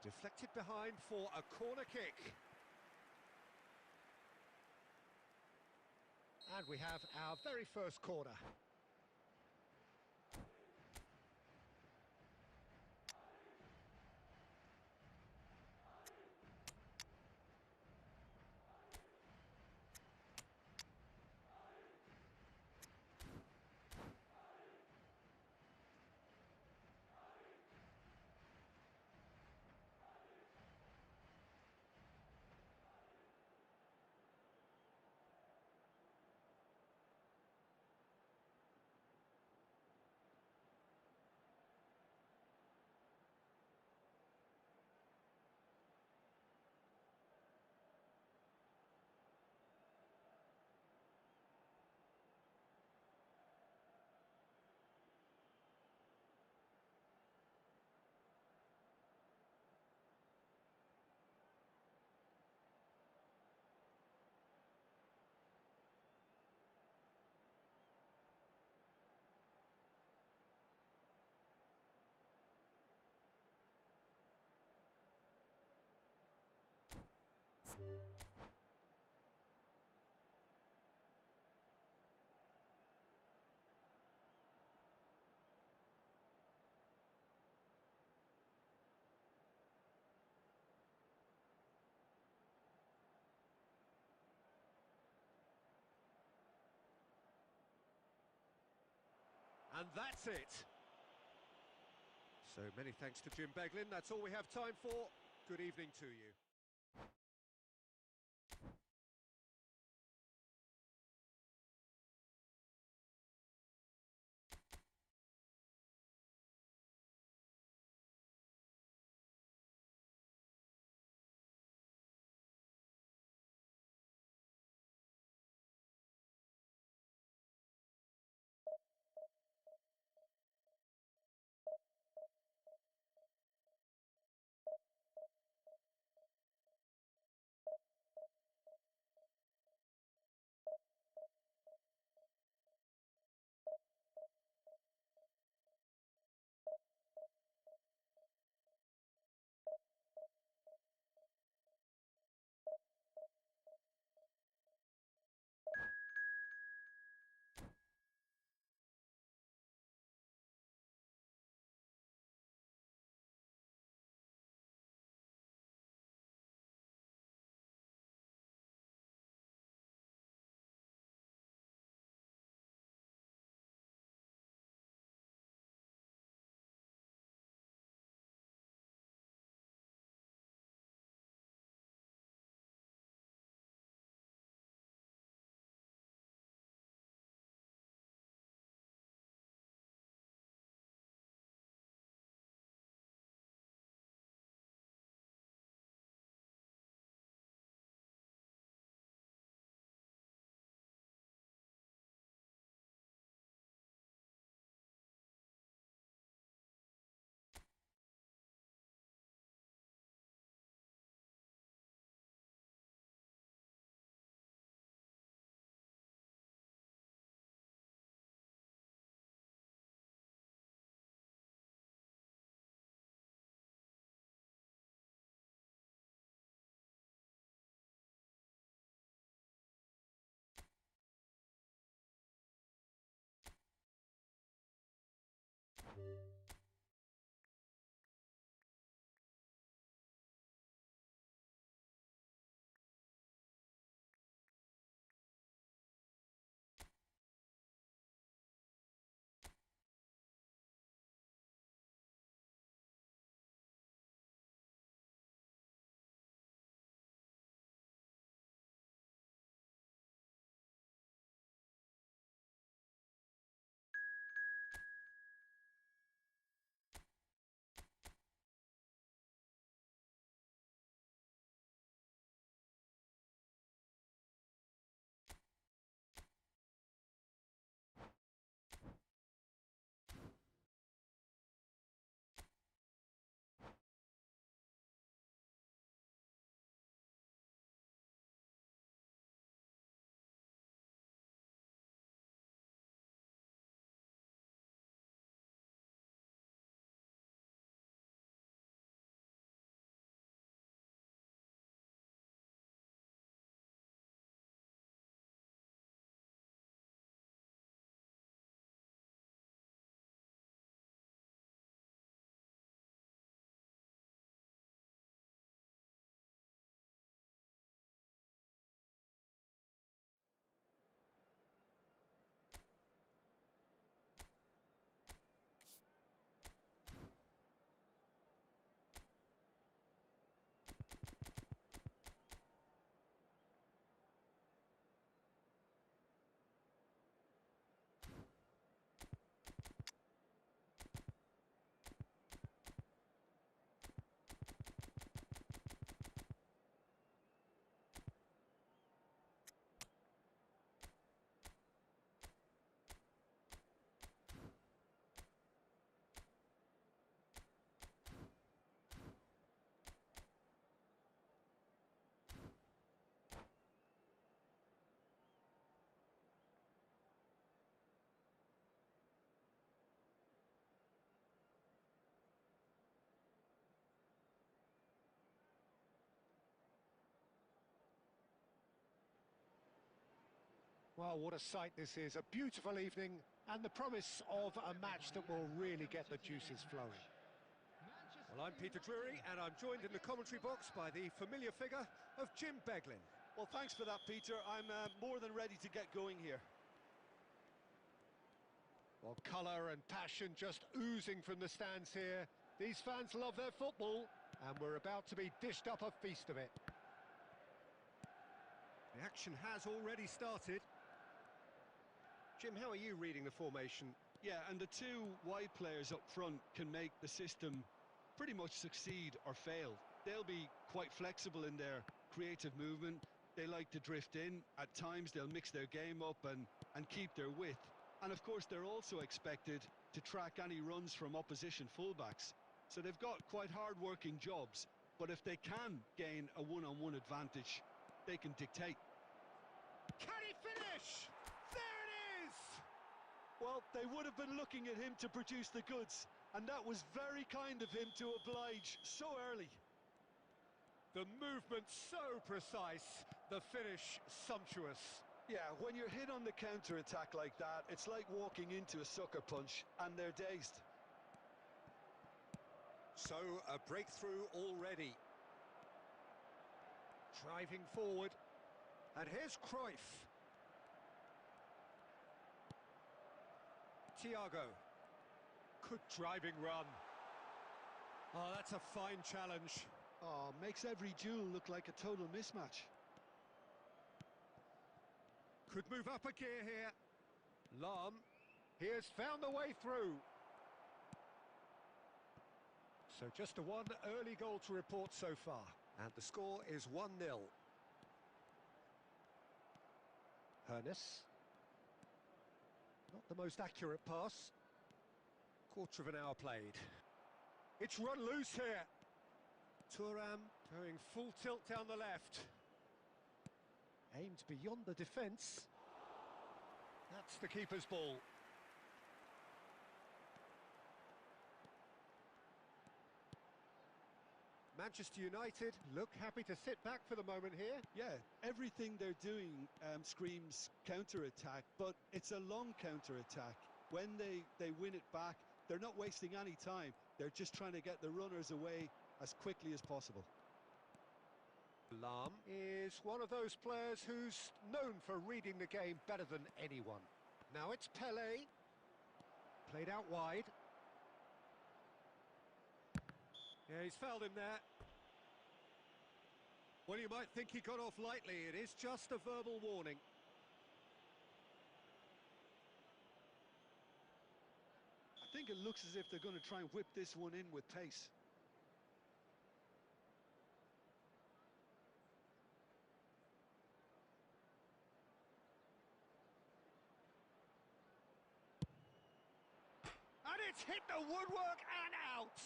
Deflected behind for a corner kick. And we have our very first corner. And that's it. So many thanks to Jim Beglin. That's all we have time for. Good evening to you. Well, what a sight this is. A beautiful evening and the promise of a match that will really get the juices flowing. Well, I'm Peter Drury, and I'm joined in the commentary box by the familiar figure of Jim Beglin. Well, thanks for that, Peter. I'm more than ready to get going here. Well, colour and passion just oozing from the stands here. These fans love their football, and we're about to be dished up a feast of it. The action has already started. Jim, how are you reading the formation? Yeah, and the two wide players up front can make the system pretty much succeed or fail. They'll be quite flexible in their creative movement. They like to drift in. At times they'll mix their game up and keep their width. And of course they're also expected to track any runs from opposition fullbacks. So they've got quite hard-working jobs. But if they can gain a one-on-one advantage, they can dictate. Can he finish? There it is! Well, they would have been looking at him to produce the goods. And that was very kind of him to oblige so early. The movement so precise, the finish sumptuous. Yeah, when you're hit on the counter-attack like that, it's like walking into a sucker punch, and they're dazed. So, a breakthrough already. Driving forward. And here's Cruyff. Thiago. Good driving run. Oh, that's a fine challenge. Oh, makes every duel look like a total mismatch. Could move up a gear here. Lahm. He has found the way through. So just a one early goal to report so far. And the score is 1-0. Hernes. Not the most accurate pass. Quarter of an hour played. It's run loose here. Thuram going full tilt down the left. Aimed beyond the defence. That's the keeper's ball. Manchester United look happy to sit back for the moment here. Yeah, everything they're doing screams counter-attack, but it's a long counter-attack. When they win it back, they're not wasting any time. They're just trying to get the runners away as quickly as possible. Lahm is one of those players who's known for reading the game better than anyone. Now it's Pelé. Played out wide. Yeah, he's fouled him there. Well, you might think he got off lightly. It is just a verbal warning. I think it looks as if they're going to try and whip this one in with pace. And it's hit the woodwork and out!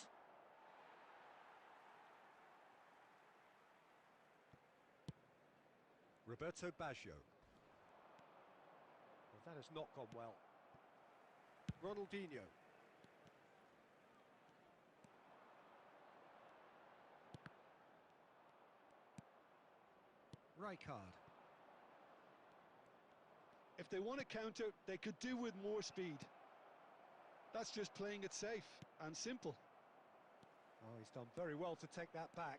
Roberto Baggio. Well, that has not gone well. Ronaldinho. Rijkaard. If they want to counter, they could do with more speed. That's just playing it safe and simple. Oh, he's done very well to take that back.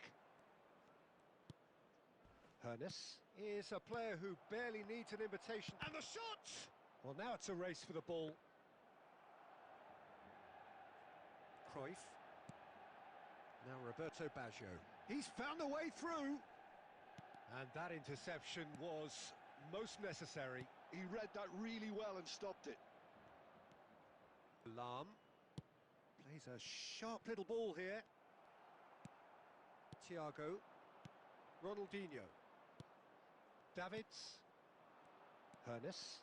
Hernes is a player who barely needs an invitation. And the shot! Well, now it's a race for the ball. Cruyff. Now Roberto Baggio. He's found a way through. And that interception was most necessary. He read that really well and stopped it. Lahm plays a sharp little ball here. Thiago. Ronaldinho. Davids. Hernes.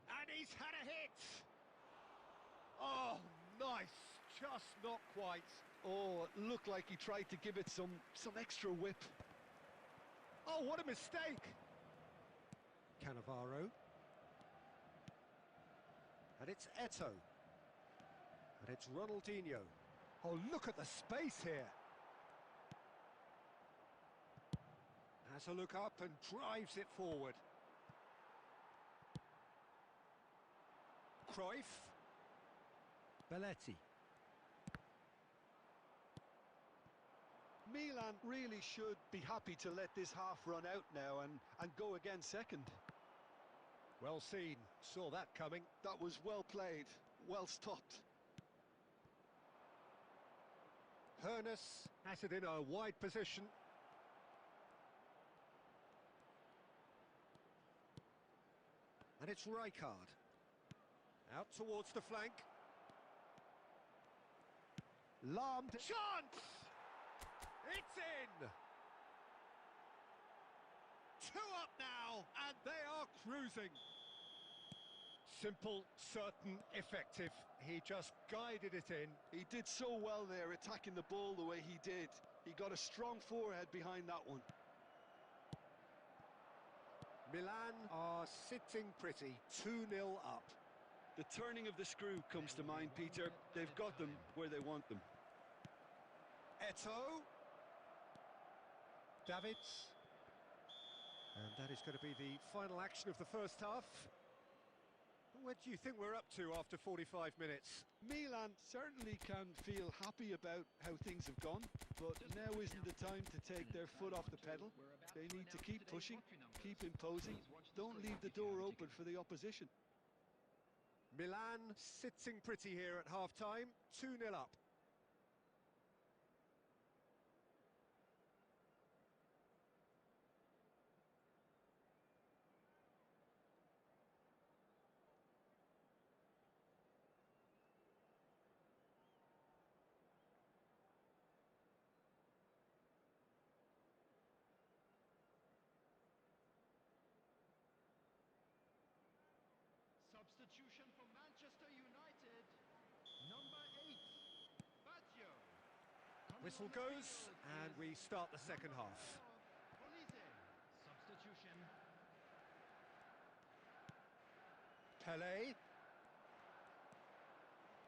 And he's had a hit! Oh, nice! Just not quite. Oh, it looked like he tried to give it some extra whip. Oh, what a mistake! Cannavaro. And it's Eto'o. And it's Ronaldinho. Oh, look at the space here. Has a look up and drives it forward. Cruyff. Belletti. Milan really should be happy to let this half run out now and go again second. Well seen, saw that coming. That was well played, well stopped. Hoeneß has it in a wide position. And it's Rijkaard. Out towards the flank. Lahm. Chance! It's in! 2 up now, and they are cruising. Simple, certain, effective. He just guided it in. He did so well there, attacking the ball the way he did. He got a strong forehead behind that one. Milan are sitting pretty, 2-0 up. The turning of the screw comes to mind, Peter. They've got them where they want them. Eto'o. Davids. And that is going to be the final action of the first half. What do you think we're up to after 45 minutes? Milan certainly can feel happy about how things have gone, but now isn't the time to take their foot off the pedal. They need to keep pushing, keep imposing, don't leave the door open for the opposition. Milan sitting pretty here at half-time, 2-0 up. Substitution for Manchester United. Number 8, Baggio. Whistle goes, and we start the second half. Substitution. Pelé.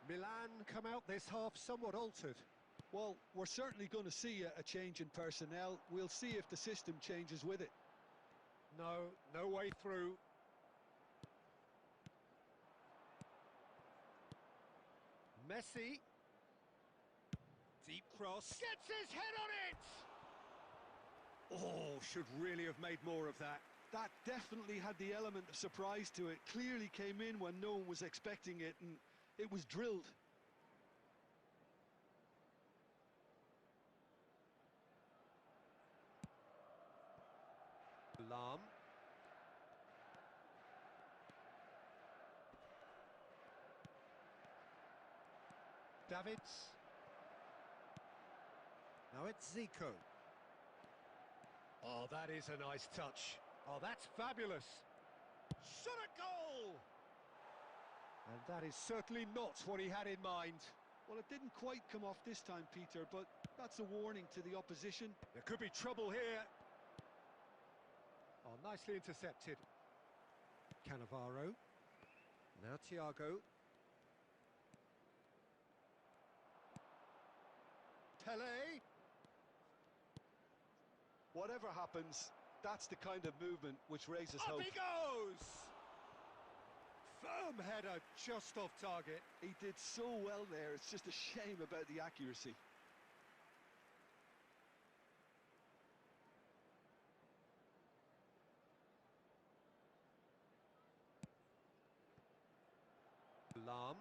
Milan come out this half somewhat altered. Well, we're certainly going to see a change in personnel. We'll see if the system changes with it. No way through. Messi. Deep cross. Gets his head on it! Oh, should really have made more of that. That definitely had the element of surprise to it. Clearly came in when no one was expecting it, and it was drilled. Lahm. Davids. Now it's Zico. Oh, that is a nice touch. Oh, that's fabulous. Shot a goal! And that is certainly not what he had in mind. Well, it didn't quite come off this time, Peter, but that's a warning to the opposition. There could be trouble here. Oh, nicely intercepted. Cannavaro. Now Thiago. Pelé. Whatever happens, that's the kind of movement which raises Up hope. he goes! Firm header just off target. He did so well there, it's just a shame about the accuracy. Lahm.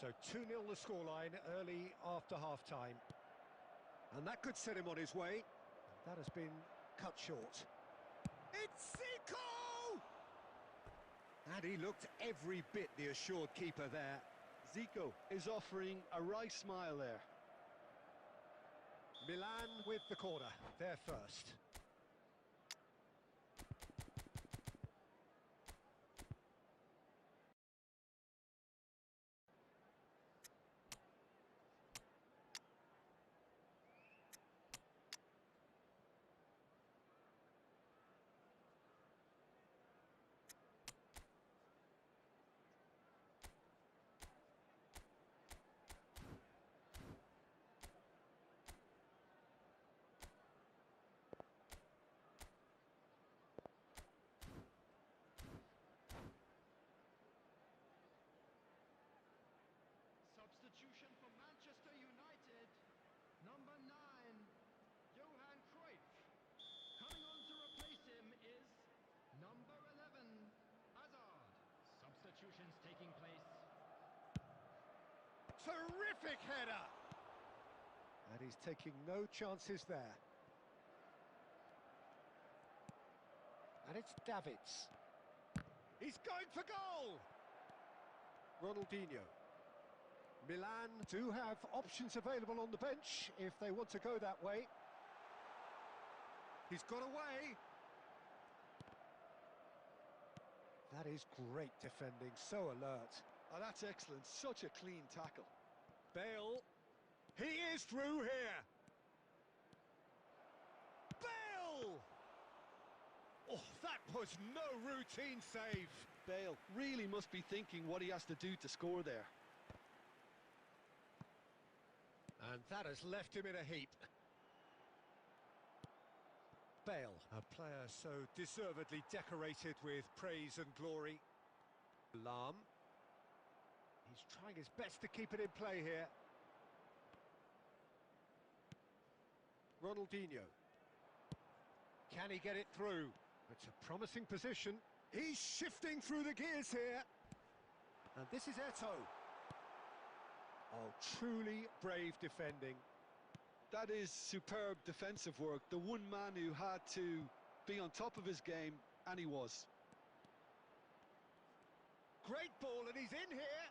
So 2-0 the scoreline early after half-time. And that could set him on his way. That has been cut short. It's Zico! And he looked every bit the assured keeper there. Zico is offering a wry smile there. Milan with the corner, they're first. Terrific header! And he's taking no chances there. And it's Davids. He's going for goal! Ronaldinho. Milan do have options available on the bench if they want to go that way. He's got away. That is great defending, so alert. Oh, that's excellent, such a clean tackle. Bale. He is through here. Bale! Oh, that was no routine save. Bale really must be thinking what he has to do to score there. And that has left him in a heap. Bale, a player so deservedly decorated with praise and glory. Lahm. He's trying his best to keep it in play here. Ronaldinho. Can he get it through? It's a promising position. He's shifting through the gears here. And this is Eto'o. Oh, truly brave defending. That is superb defensive work. The one man who had to be on top of his game, and he was. Great ball, and he's in here.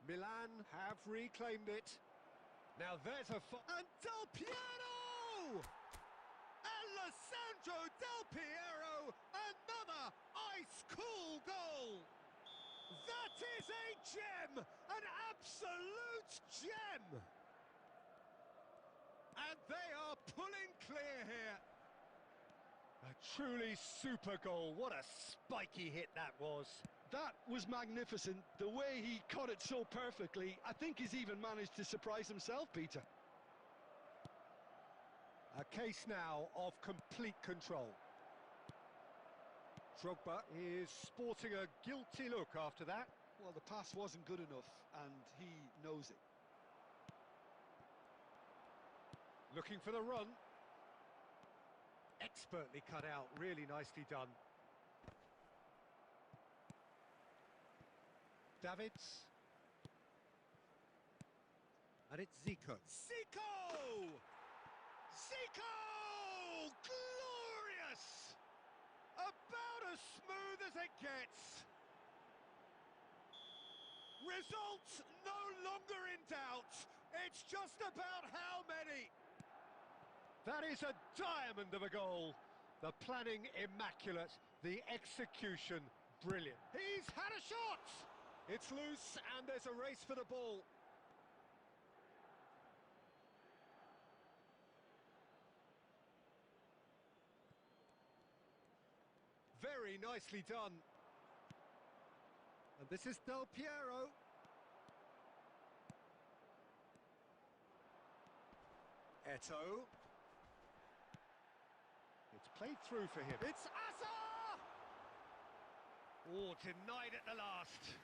Milan have reclaimed it. Now there's a... And Del Piero! Alessandro Del Piero! Another ice-cool goal! That is a gem! An absolute gem! And they are pulling clear here. A truly super goal. What a spiky hit that was. That was magnificent. The way he caught it so perfectly, I think he's even managed to surprise himself, Peter. A case now of complete control. Drogba is sporting a guilty look after that. Well, the pass wasn't good enough, and he knows it. Looking for the run. Expertly cut out, really nicely done. Davids. And it's Zico. Zico! Zico! Glorious! About as smooth as it gets. Results no longer in doubt. It's just about how many. That is a diamond of a goal. The planning immaculate, the execution brilliant. He's had a shot! It's loose and there's a race for the ball. Very nicely done. And this is Del Piero. Eto'o. It's played through for him. It's Asa! Oh, denied at the last.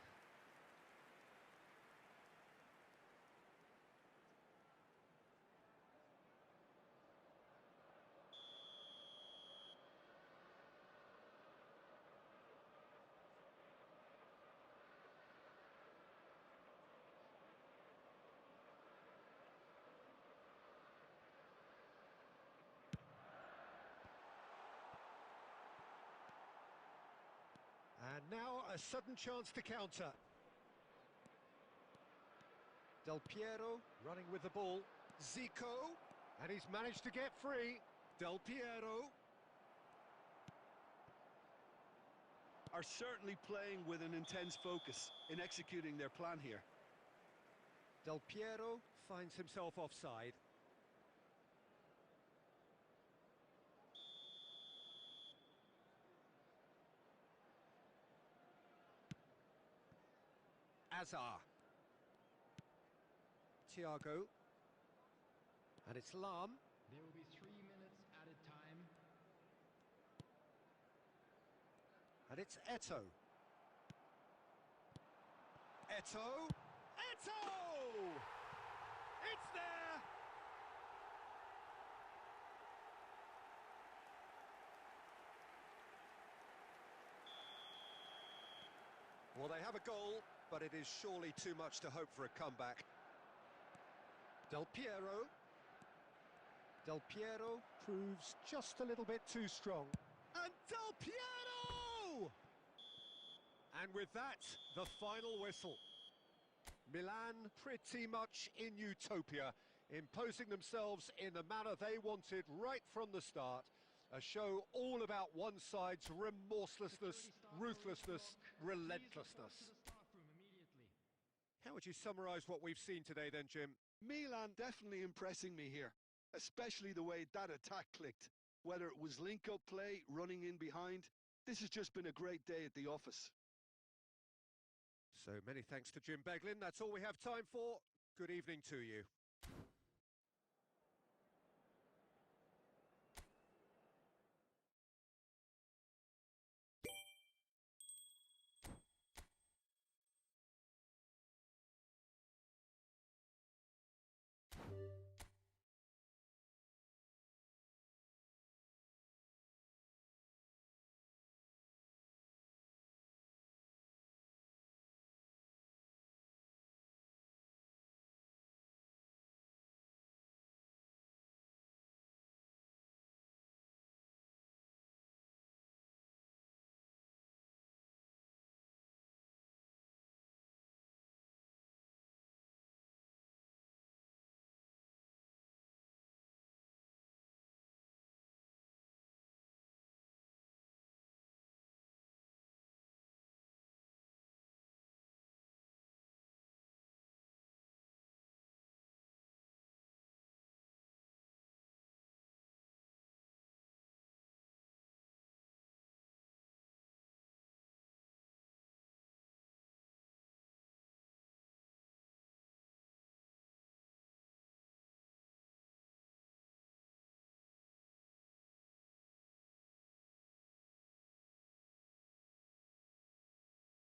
And now a sudden chance to counter. Del Piero running with the ball. Zico, and he's managed to get free. Del Piero. Are certainly playing with an intense focus in executing their plan here. Del Piero finds himself offside. Azar. Thiago. And it's Lahm. There will be 3 minutes added time. And it's Eto'o. Eto'o. Eto'o! It's there! Well, they have a goal. but it is surely too much to hope for a comeback. Del Piero. Del Piero proves just a little bit too strong. And Del Piero! And with that, the final whistle. Milan pretty much in utopia, imposing themselves in the manner they wanted right from the start. A show all about one side's remorselessness, ruthlessness, relentlessness. How would you summarise what we've seen today then, Jim? Milan definitely impressing me here, especially the way that attack clicked. Whether it was link-up play, running in behind, this has just been a great day at the office. So many thanks to Jim Beglin. That's all we have time for. Good evening to you.